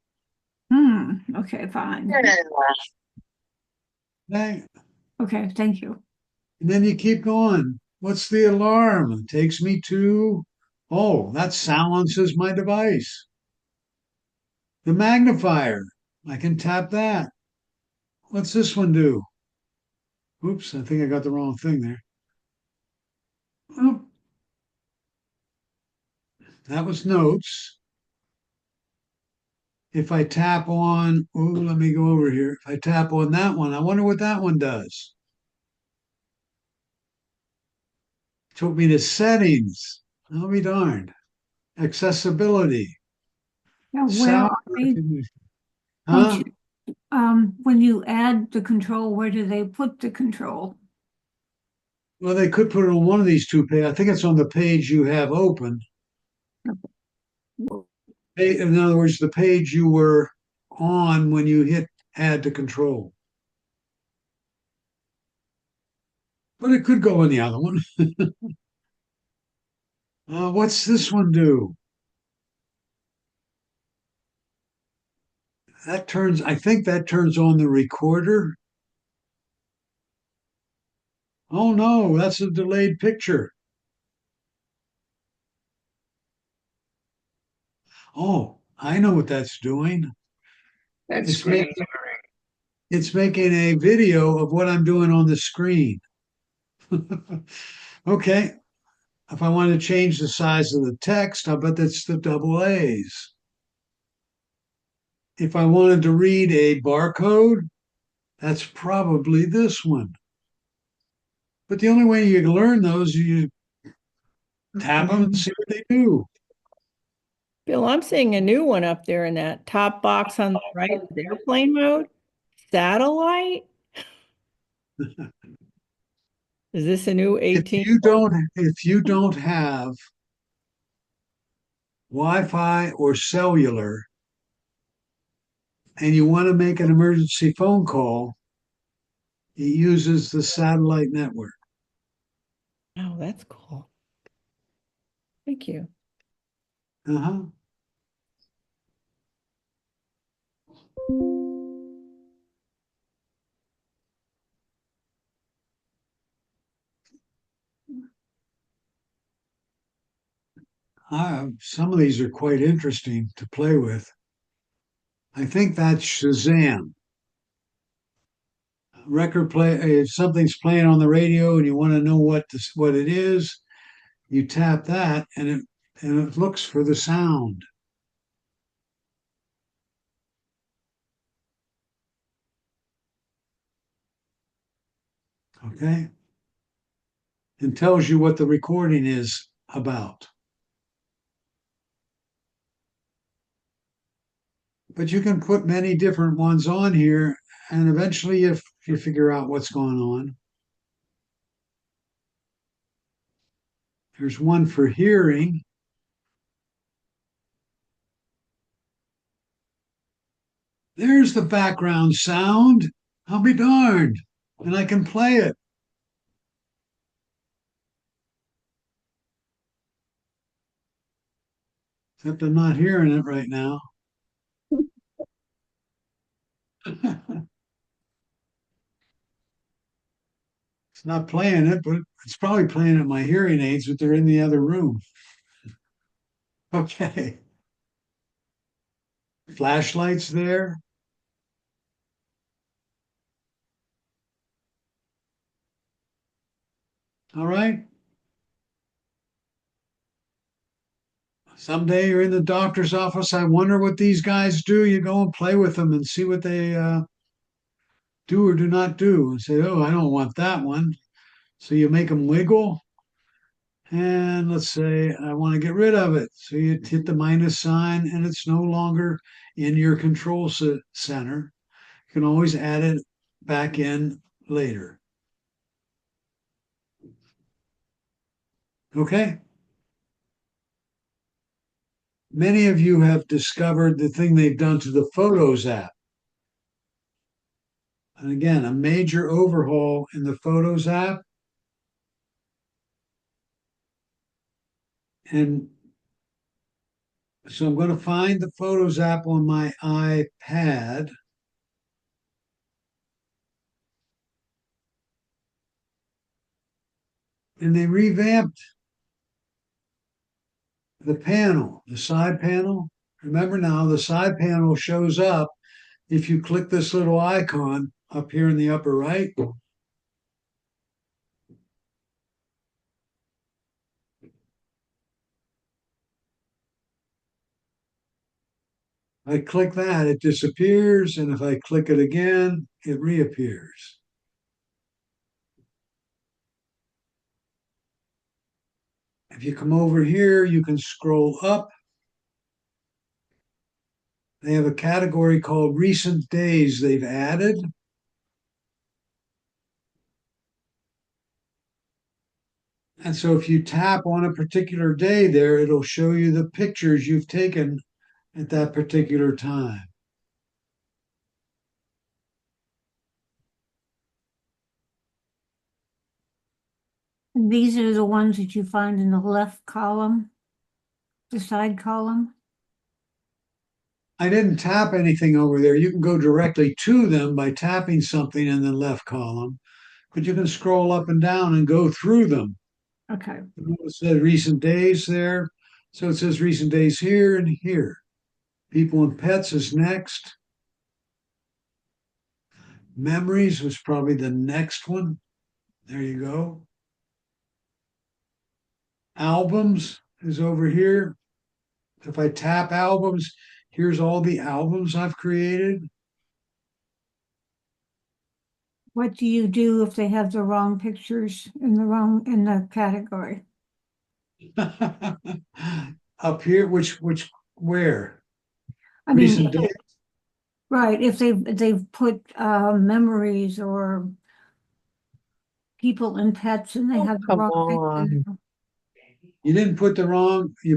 Okay, fine. Thank- Okay, thank you. And then you keep going. What's the alarm? It takes me to, oh, that silences my device. The magnifier, I can tap that. What's this one do? Oops, I think I got the wrong thing there. Oh, that was notes. If I tap on, oh, let me go over here. If I tap on that one, I wonder what that one does. Took me to settings. I'll be darned. Accessibility. Now, where Sound are they? recognition. Once Huh? when you add the control, where do they put the control? Well, they could put it on one of these two pages. I think it's on the page you have open. In other words, the page you were on when you hit add to control. But it could go in the other one. What's this one do? I think that turns on the recorder. Oh no, that's a delayed picture. Oh, I know what that's doing. That's It's screen making it's making a video of what I'm doing on the screen. Okay. If I want to change the size of the text, I bet that's the double A's. If I wanted to read a barcode, that's probably this one. But the only way you can learn those, you tap them and see what they do. Bill, I'm seeing a new one up there in that top box on the right with airplane mode. Satellite? Is this a new 18? If you don't have Wi-Fi or cellular and you want to make an emergency phone call, it uses the satellite network. Oh, that's cool. Thank you. Uh-huh. Some of these are quite interesting to play with. I think that's Shazam. Record play. If something's playing on the radio and you want to know what it is, you tap that and it looks for the sound. Okay, and tells you what the recording is about. But you can put many different ones on here, and eventually, if you figure out what's going on, there's one for hearing. There's the background sound. I'll be darned. And I can play it. Except I'm not hearing it right now. It's not playing it, but it's probably playing at my hearing aids, but they're in the other room. Okay. Flashlights there. All right. Someday you're in the doctor's office. I wonder what these guys do. You go and play with them and see what they do or do not do. And say, oh, I don't want that one. So you make them wiggle. And let's say I want to get rid of it. So you hit the minus sign and it's no longer in your control center. You can always add it back in later. Okay. Many of you have discovered the thing they've done to the Photos app. And again, a major overhaul in the Photos app. And so I'm going to find the Photos app on my iPad. And they revamped the panel, the side panel. Remember now, the side panel shows up if you click this little icon up here in the upper right. I click that, it disappears. And if I click it again, it reappears. If you come over here, you can scroll up. They have a category called recent days they've added. And so if you tap on a particular day there, it'll show you the pictures you've taken at that particular time. And these are the ones that you find in the left column, the side column. I didn't tap anything over there. You can go directly to them by tapping something in the left column, but you can scroll up and down and go through them. Okay. It says recent days there. So it says recent days here and here. People and pets is next. Memories was probably the next one. There you go. Albums is over here. If I tap albums, here's all the albums I've created. What do you do if they have the wrong pictures in the category? Up here, which Where? I mean, Recent date? right, if they've put memories or people and pets and they have the Come wrong thing on. in there. You didn't you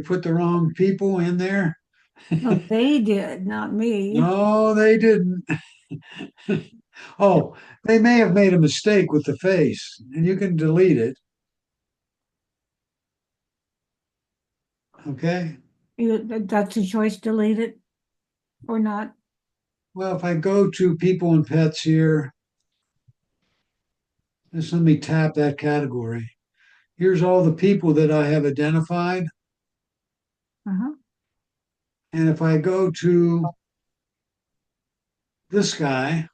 put the wrong people in there? No, they did, not me. No, they didn't. Oh, they may have made a mistake with the face, and you can delete it. Okay. That's a choice, delete it or not. Well, if I go to people and pets here, just let me tap that category. Here's all the people that I have identified. Uh-huh. And if I go to this guy,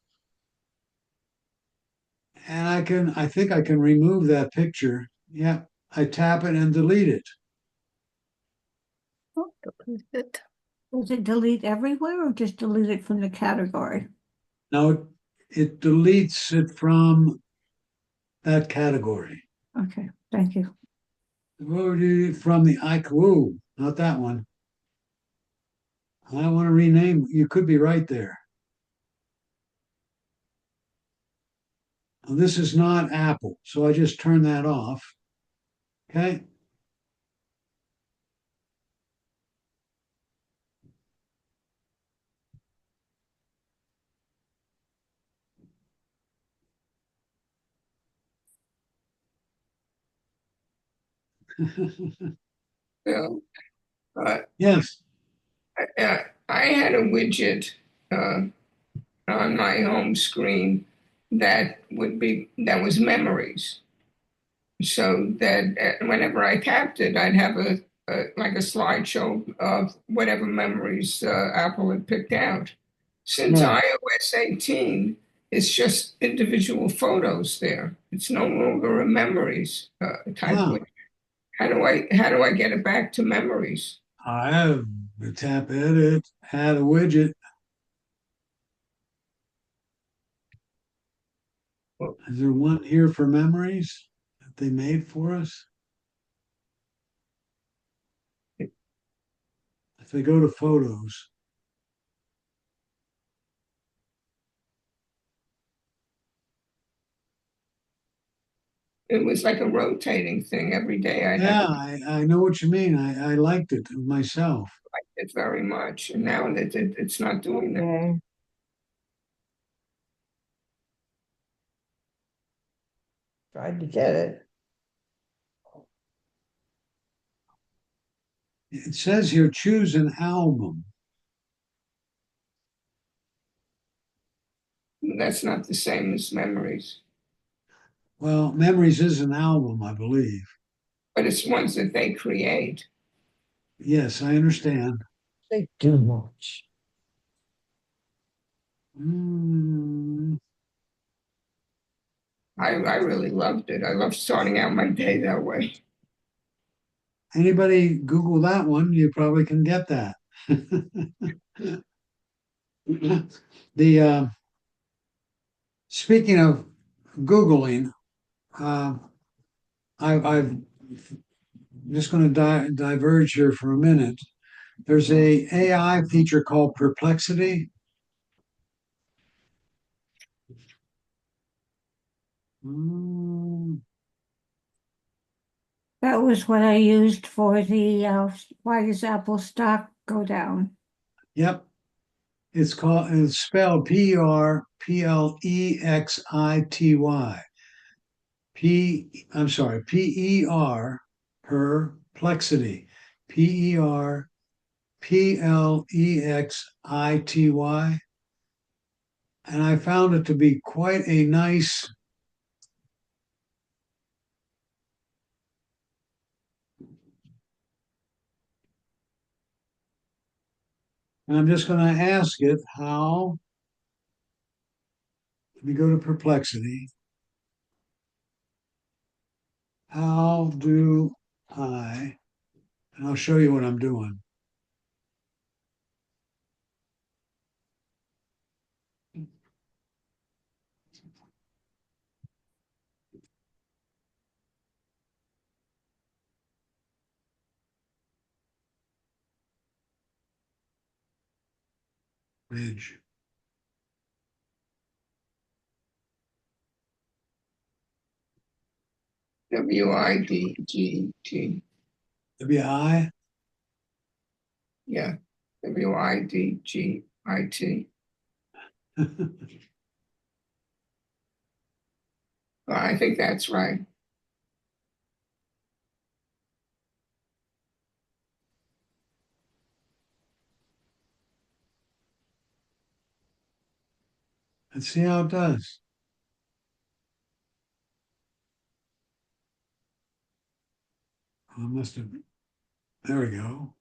and I think I can remove that picture. Yeah, I tap it and delete it. Oh, delete it. Does it delete everywhere or just delete it from the category? Now it deletes it from that category. Okay, thank you. From the whoa, not that one. I want to rename. You could be right there. Now, this is not Apple, so I just turn that off. Okay. Bill, Yes. I had a widget uh, on my home screen that was memories. So that whenever I tapped it, I'd have like a slideshow of whatever memories Apple had picked out. Since Right. iOS 18, it's just individual photos there. It's no longer a memories type Huh. widget. How do I get it back to memories? I have tap edit, add a widget. Is there one here for memories that they made for us? If I go to photos, It was like a rotating thing every day. I'd have yeah, it I know what you mean. I liked it myself. like it very much, and now it's not doing that. Okay. Tried to get it. It says here, choose an album. That's not the same as memories, Well, memories is an album, I believe. but it's ones that they create. Yes, I understand. They do much. Mm, I really loved it. I loved starting out my day that way. anybody Google that one, you probably can get that. The speaking of Googling, uh, I'm just going to diverge here for a minute. There's a AI feature called Perplexity. Mm, That was what I used for the why does Apple stock go down? yep, it's spelled Perplexity. I'm sorry, perplexity. Perplexity. And I found it to be quite a nice. And I'm just going to ask it how. Let me go to Perplexity. How do I, and I'll show you what I'm doing. Ridge. WIDGT. WI? Yeah, WIDGIT. I think that's right. Let's see how it does. I must have, there we go.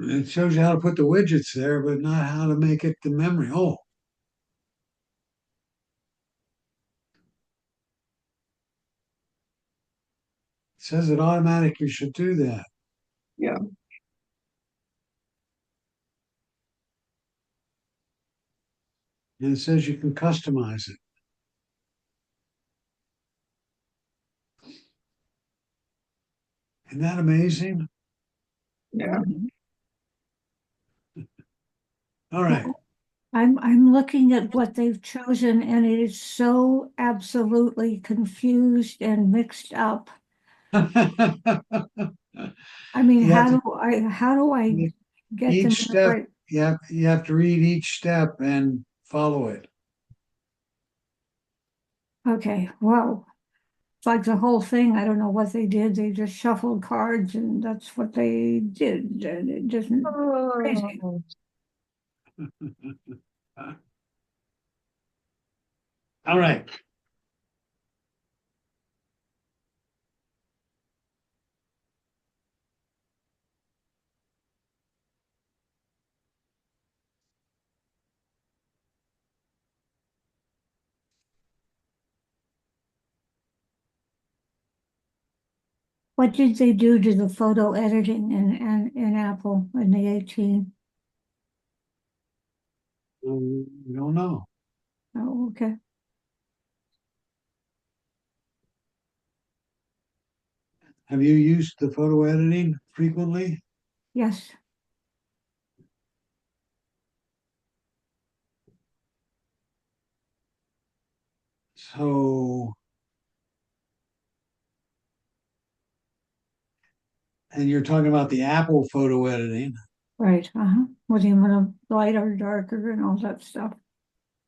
It shows you how to put the widgets there, but not how to make it the memory. Oh, it says it automatically should do that. Yeah. And it says you can customize it. Isn't that amazing? Yeah. All right. I'm looking at what they've chosen and it is so absolutely confused and mixed up. I mean, You have to, how do I get them each in the step, right? you have to read each step and follow it. Okay, wow. It's like the whole thing, I don't know what they did. They just shuffled cards and that's what they did. And it just crazy. All right. What did they do to the photo editing in Apple in the 18? We don't know. Oh, okay. Have you used the photo editing frequently? Yes. So, and you're talking about the Apple photo editing. Right. Uh-huh. Was he gonna lighter, darker, and all that stuff?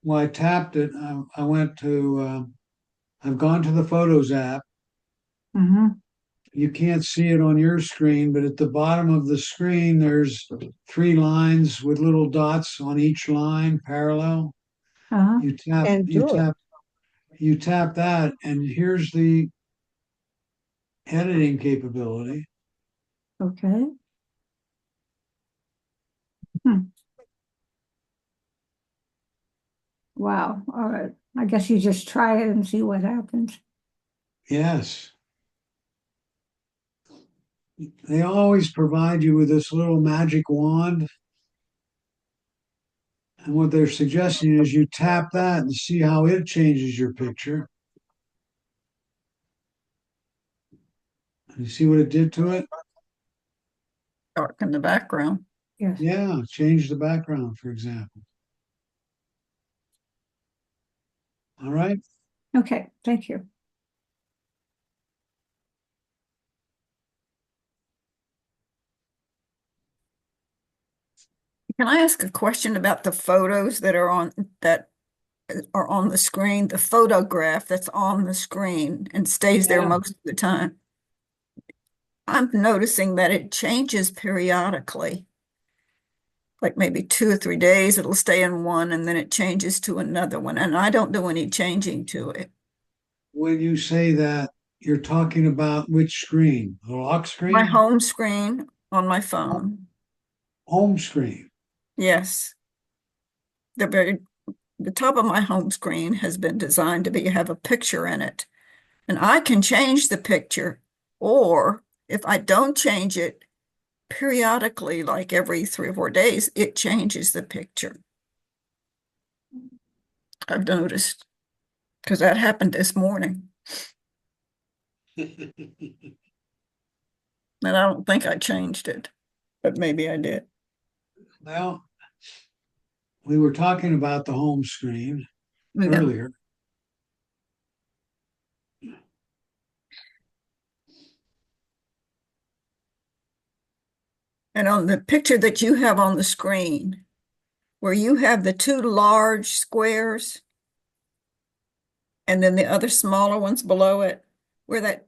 Well, I tapped it. I went to, I've gone to the Photos app. Mm-hmm. You can't see it on your screen, but at the bottom of the screen, there's three lines with little dots on each line parallel. Uh-huh. You tap that, and here's the editing capability. Okay. Hmm. Wow. All right. I guess you just try it and see what happens. Yes. They always provide you with this little magic wand. And what they're suggesting is you tap that and see how it changes your picture. You see what it did to it? Darken the background. Yes. Yeah, change the background, for example. All right. Okay. Thank you. Can I ask a question about the photos that are on the screen, the photograph that's on the screen and stays there most of the time? I'm noticing that it changes periodically. Like maybe 2 or 3 days, it'll stay in one and then it changes to another one. And I don't do any changing to it. When you say that, you're talking about which screen? The lock screen? My home screen on my phone. Home screen. Yes. The very the top of my home screen has been designed to have a picture in it. And I can change the picture, or if I don't change it periodically, like every 3 or 4 days, it changes the picture. I've noticed, because that happened this morning. And I don't think I changed it, but maybe I did. Well, we were talking about the home screen earlier. And on the picture that you have on the screen, where you have the two large squares and then the other smaller ones below it, where that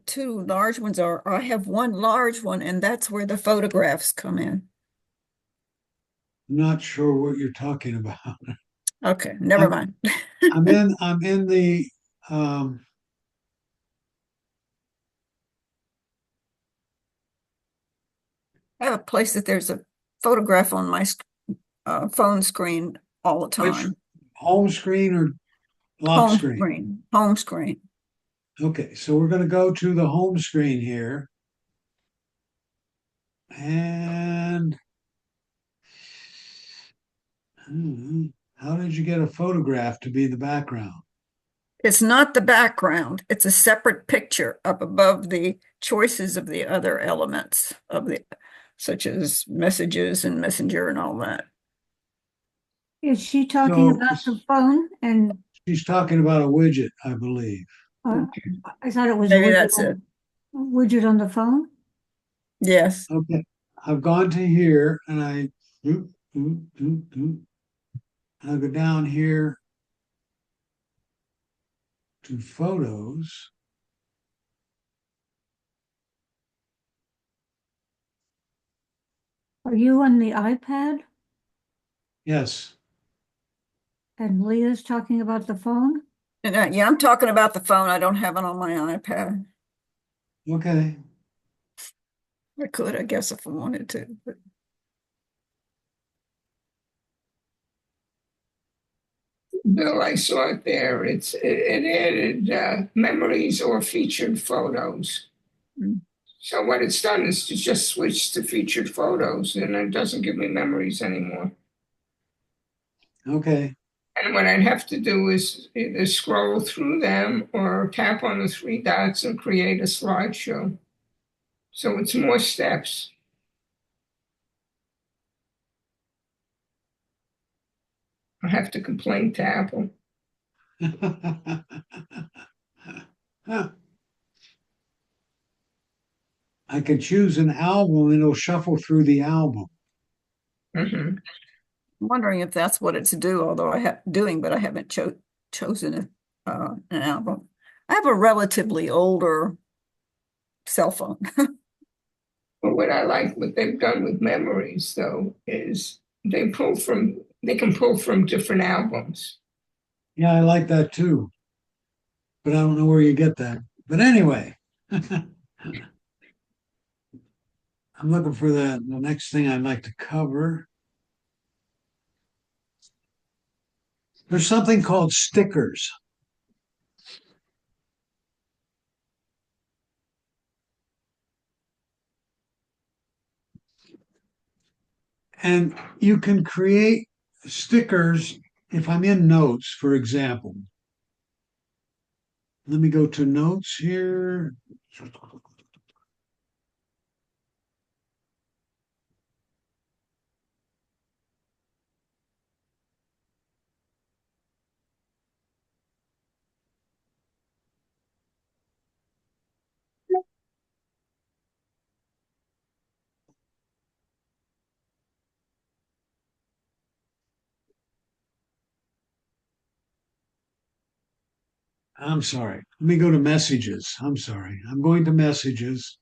two large ones are, I have one large one, and that's where the photographs come in. Not sure what you're talking about. Okay, never mind. I'm in the I have a place that there's a photograph on my phone screen all the time. home screen or lock Home screen? screen. Home screen. Okay, so we're going to go to the home screen here. And how did you get a photograph to be the background? It's not the background. It's a separate picture up above the choices of the other elements of such as messages and messenger and all that. Is she talking about the phone? And she's talking about a widget, I believe. I thought it was Maybe that's it. Widget on the phone. Yes. Okay. I've gone to here and I I'll go down here to photos. Are you on the iPad? Yes. And Leah's talking about the phone? Yeah, I'm talking about the phone. I don't have it on my iPad. Okay. I could, I guess, if I wanted to. But... Bill, I saw it there. It added memories or featured photos. So what it's done is to just switch to featured photos, and it doesn't give me memories anymore. Okay. And what I'd have to do is either scroll through them or tap on the three dots and create a slideshow. So it's more steps. I have to complain to Apple. I could choose an album and it'll shuffle through the album. I'm wondering if that's what it's although but I haven't chosen an album. I have a relatively older cell phone. But what they've done with memories though is they can pull from different albums. Yeah, I like that too. But I don't know where you get that. But anyway, I'm looking for the next thing I'd like to cover. There's something called stickers. And you can create stickers if I'm in notes, for example. Let me go to notes here. I'm sorry. Let me go to messages. I'm sorry. I'm going to messages.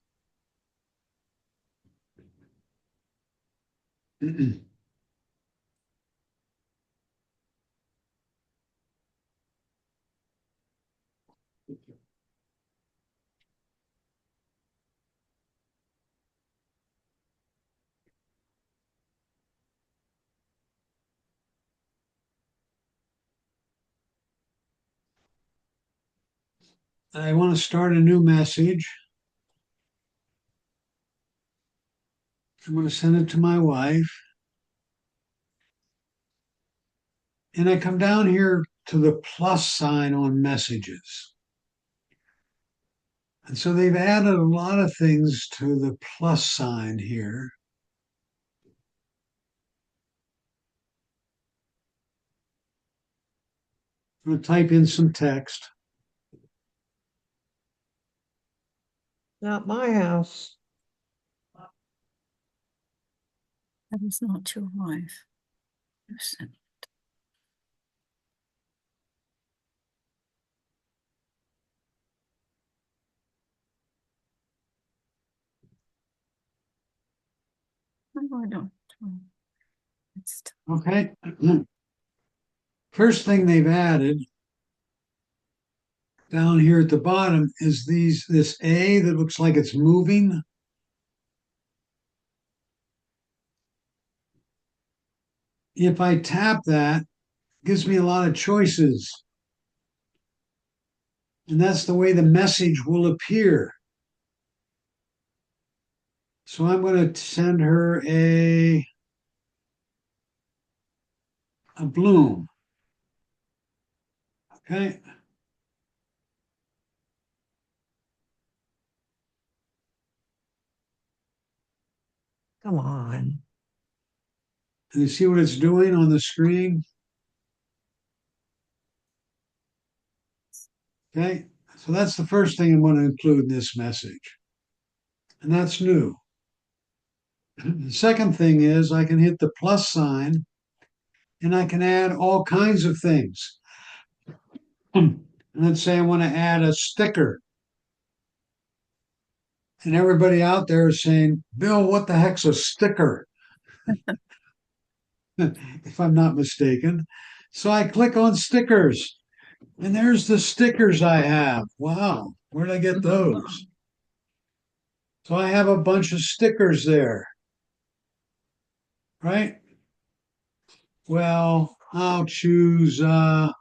I want to start a new message. I'm going to send it to my wife. And I come down here to the plus sign on messages. And so they've added a lot of things to the plus sign here. I'm going to type in some text. Not my house. That is not your wife. Listen. Oh, I don't. Okay. First thing they've added down here at the bottom is this A that looks like it's moving. If I tap that, it gives me a lot of choices. And that's the way the message will appear. So I'm going to send her a bloom. Okay. Come on. And you see what it's doing on the screen? Okay. So that's the first thing I'm going to include in this message. And that's new. The second thing is I can hit the plus sign and I can add all kinds of things. And let's say I want to add a sticker. And everybody out there is saying, Bill, what the heck's a sticker? If I'm not mistaken. So I click on stickers, and there's the stickers I have. Wow, where did I get those? So I have a bunch of stickers there, right? Well, I'll choose, let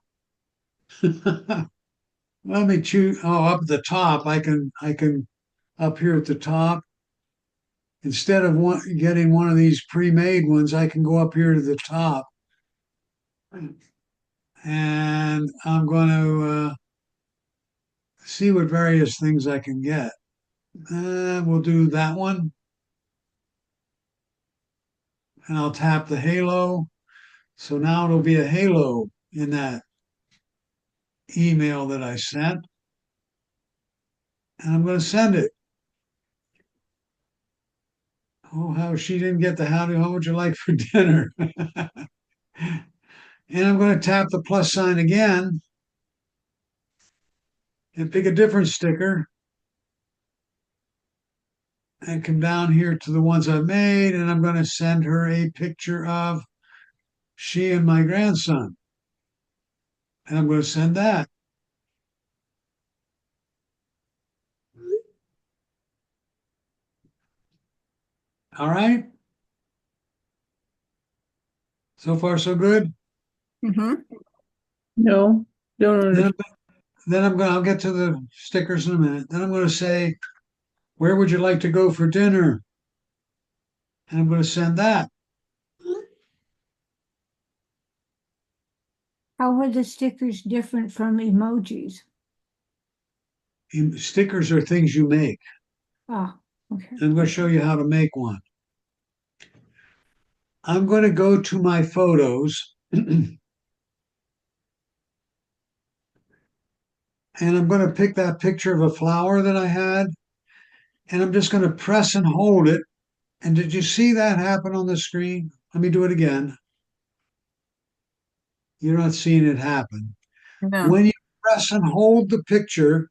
me choose, oh, up at the top, I can, up here at the top, instead of getting one of these pre-made ones, I can go up here to the top and I'm going to see what various things I can get. We'll do that one. And I'll tap the halo. So now it'll be a halo in that email that I sent. And I'm going to send it. Oh, how she didn't get the how would you like for dinner? And I'm going to tap the plus sign again and pick a different sticker and come down here to the ones I've made. And I'm going to send her a picture of she and my grandson. And I'm going to send that. All right. So far, so good. Mm-hmm. No, don't understand. Then I'll get to the stickers in a minute. Then I'm going to say, where would you like to go for dinner? And I'm going to send that. How are the stickers different from emojis? Stickers are things you make. Ah, okay. I'm going to show you how to make one. I'm going to go to my photos and I'm going to pick that picture of a flower that I had and I'm just going to press and hold it. And did you see that happen on the screen? Let me do it again. You're not seeing it happen. No. When you press and hold the picture,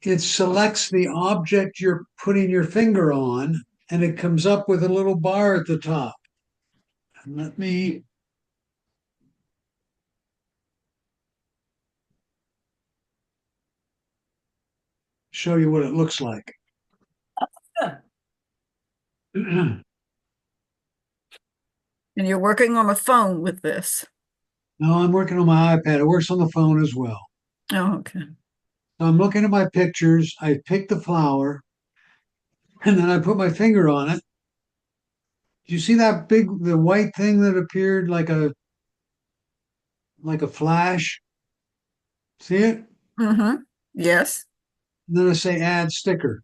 it selects the object you're putting your finger on and it comes up with a little bar at the top. And let me show you what it looks like. And you're working on a phone with this. No, I'm working on my iPad. It works on the phone as well. Oh, okay. So I'm looking at my pictures. I pick the flower and then I put my finger on it. Do you see that the white thing that appeared like a flash? See it? Mm-hmm. Yes. And then I say add sticker.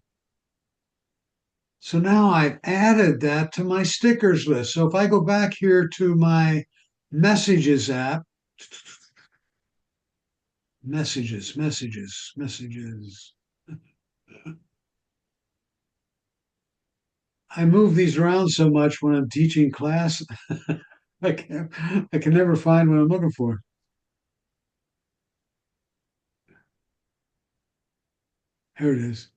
So now I've added that to my stickers list. So if I go back here to my messages app, messages. I move these around so much when I'm teaching class, I can never find what I'm looking for. Here it is.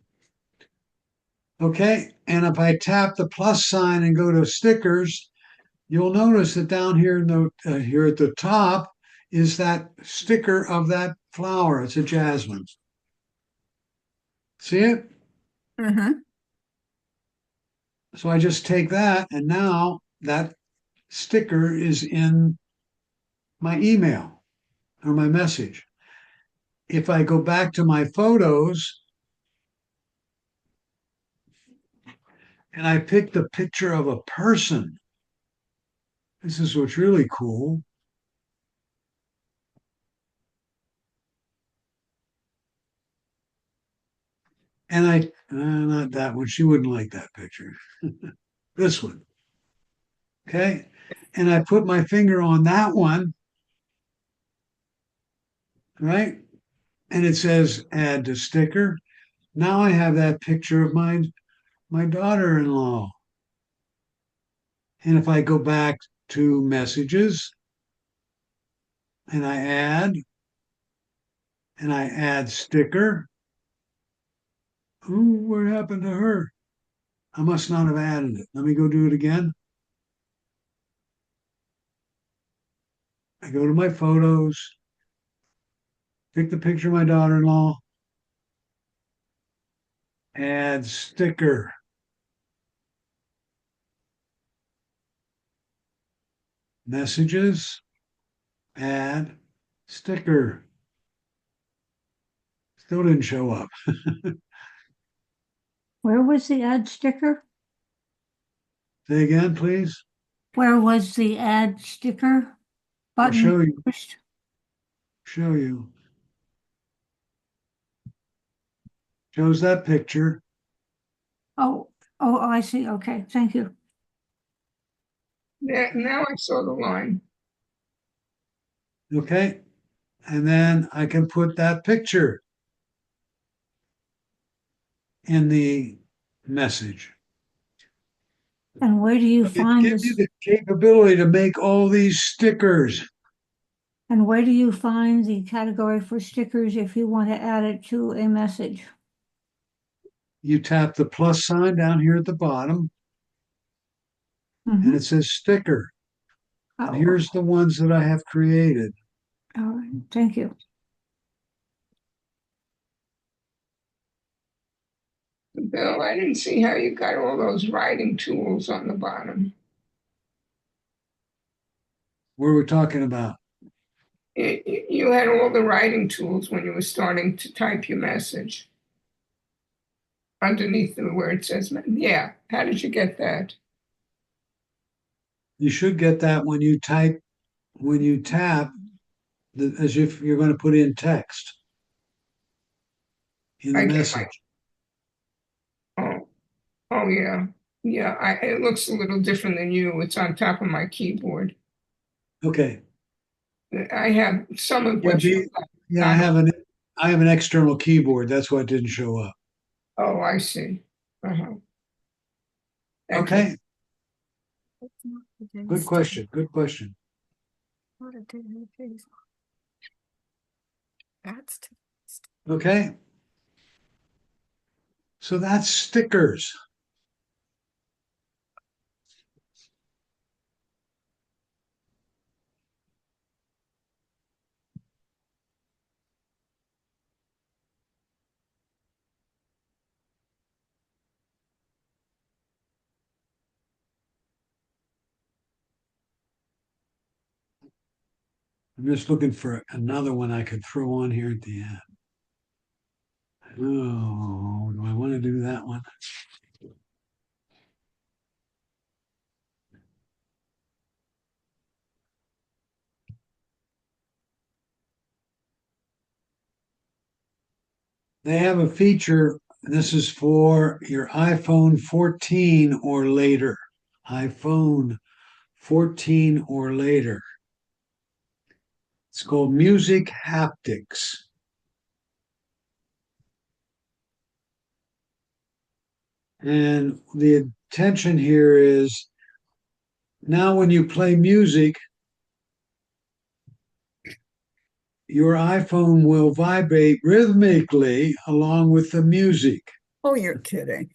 Okay, and if I tap the plus sign and go to stickers, you'll notice that down here here at the top is that sticker of that flower. It's a jasmine. See it? Mm-hmm. So I just take that, and now that sticker is in my email or my message. If I go back to my photos and I pick the picture of a person, this is what's really cool. And not that one. She wouldn't like that picture. This one. Okay. And I put my finger on that one, right? And it says add to sticker. Now I have that picture of my daughter-in-law. And if I go back to messages and I add sticker, ooh, what happened to her? I must not have added it. Let me go do it again. I go to my photos, pick the picture of my daughter-in-law, add sticker. Messages, add sticker. Still didn't show up. Where was the add sticker? Say again, please. Where was the add sticker I'll button show you. first? Show you. Shows that picture. Oh, I see. Okay, thank you. Now I saw the line. Okay. And then I can put that picture in the message. And where do you It find gives you this? the capability to make all these stickers. And where do you find the category for stickers if you want to add it to a message? You tap the plus sign down here at the bottom, and it says sticker. And Oh, here's the ones that I have created. all right. Thank you. Bill, I didn't see how you got all those writing tools on the bottom. What are we talking about? You had all the writing tools when you were starting to type your message. Underneath where it says, yeah, how did you get that? You should get that when you tap, as if you're going to put in text in the I get message. Oh yeah. Yeah, it looks a little different than you. It's on top of my keyboard. Okay. I have some of Yeah, what you I have an external keyboard. That's why it didn't show up. Oh, I see. Uh-huh. Okay. Good question. Good question. Okay. So that's stickers. I'm just looking for another one I could throw on here at the end. Oh, do I want to do that one? They have a feature. This is for your iPhone 14 or later. iPhone 14 or later. It's called Music Haptics. And the intention here is now when you play music, your iPhone will vibrate rhythmically along with the music. Oh, you're kidding.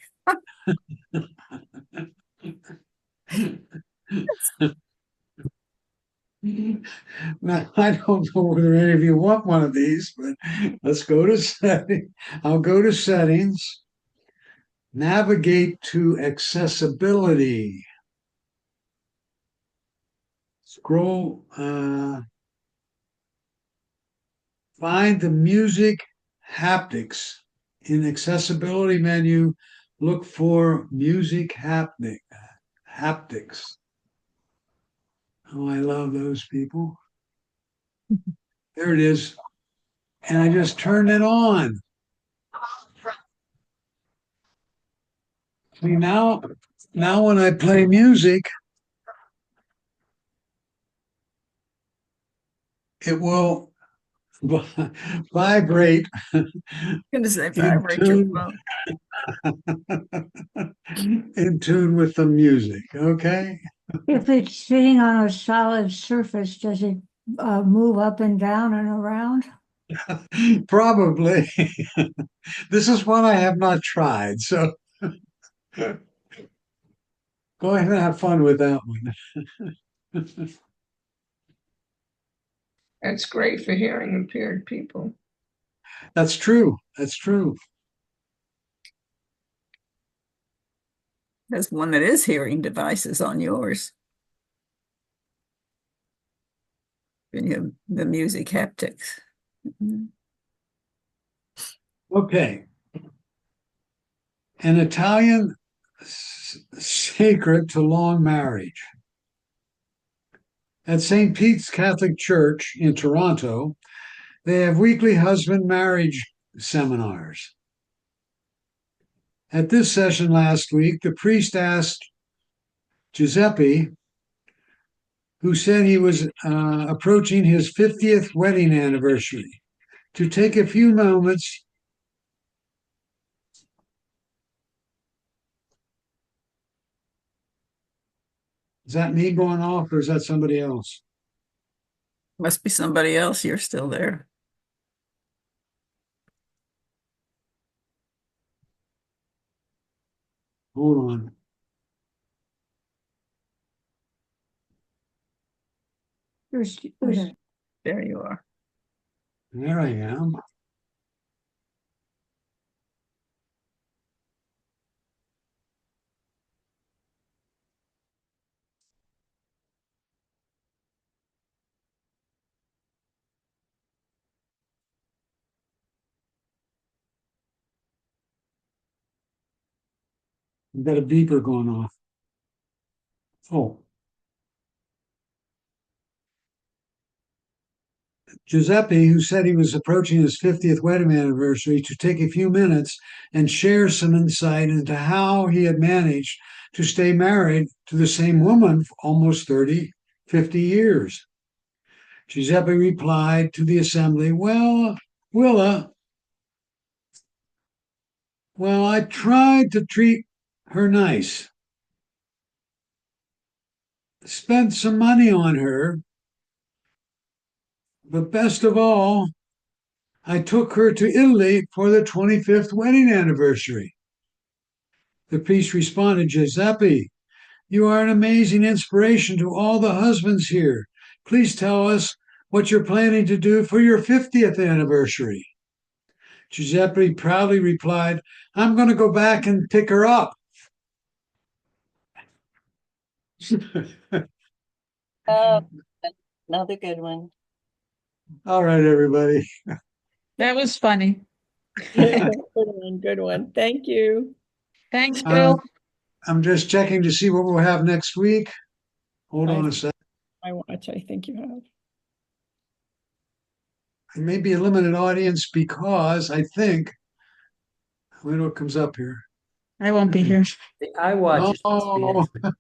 Now, I don't know whether any of you want one of these, but let's go to setting. I'll go to settings, navigate to accessibility. Scroll, find the music haptics. In accessibility menu, look for music haptics. Oh, I love those people. There it is. And I just turned it on. See, now when I play music, it will vibrate Gonna say in vibrate your tune phone. in tune with the music. Okay. If it's sitting on a solid surface, does it move up and down and around? Probably. This is one I have not tried, so go ahead and have fun with that one. That's great for hearing impaired people. That's true. That's true. There's one that is hearing devices on yours. And you have the music haptics. Mhm. Okay. An Italian sacred to long marriage. At St. Pete's Catholic Church in Toronto, they have weekly husband marriage seminars. At this session last week, the priest asked Giuseppe, who said he was approaching his 50th wedding anniversary, to take a few moments Is that me going off or is that somebody else? Must be somebody else. You're still there. Hold on. Okay. There you are. There I am. I've got a beeper going off. Oh. Giuseppe, who said he was approaching his 50th wedding anniversary, to take a few minutes and share some insight into how he had managed to stay married to the same woman for almost 50 years. Giuseppe replied to the assembly, Well, Willa, I tried to treat her nice, spent some money on her, but best of all, I took her to Italy for the 25th wedding anniversary. The priest responded, Giuseppe, you are an amazing inspiration to all the husbands here. Please tell us what you're planning to do for your 50th anniversary. Giuseppe proudly replied, I'm going to go back and pick her up. Another good one. All right, everybody. That was funny. Good one, good one. Thank you. Thanks, Uh, Bill. I'm just checking to see what we'll have next week. Hold on a sec. I watch, I think you have. It may be a limited audience because I think, wait till it comes up here. I won't be here. The iWatch is supposed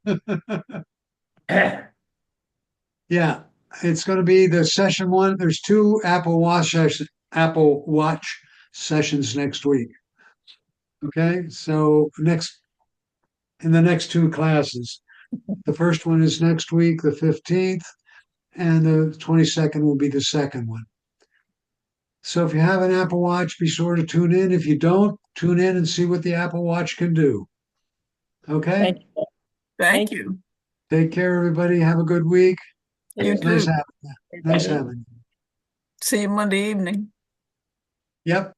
to be Oh, next. yeah, it's going to be the session one. There's two Apple Watch sessions next week. Okay, so in the next two classes. The first one is next week, the 15th, and the 22nd will be the second one. So if you have an Apple Watch, be sure to tune in. If you don't, tune in and see what the Apple Watch can do. Okay? Thank you. Thank you. Take care, everybody. Have a good week. You Nice too. having you. Nice having you. See you Monday evening. Yep.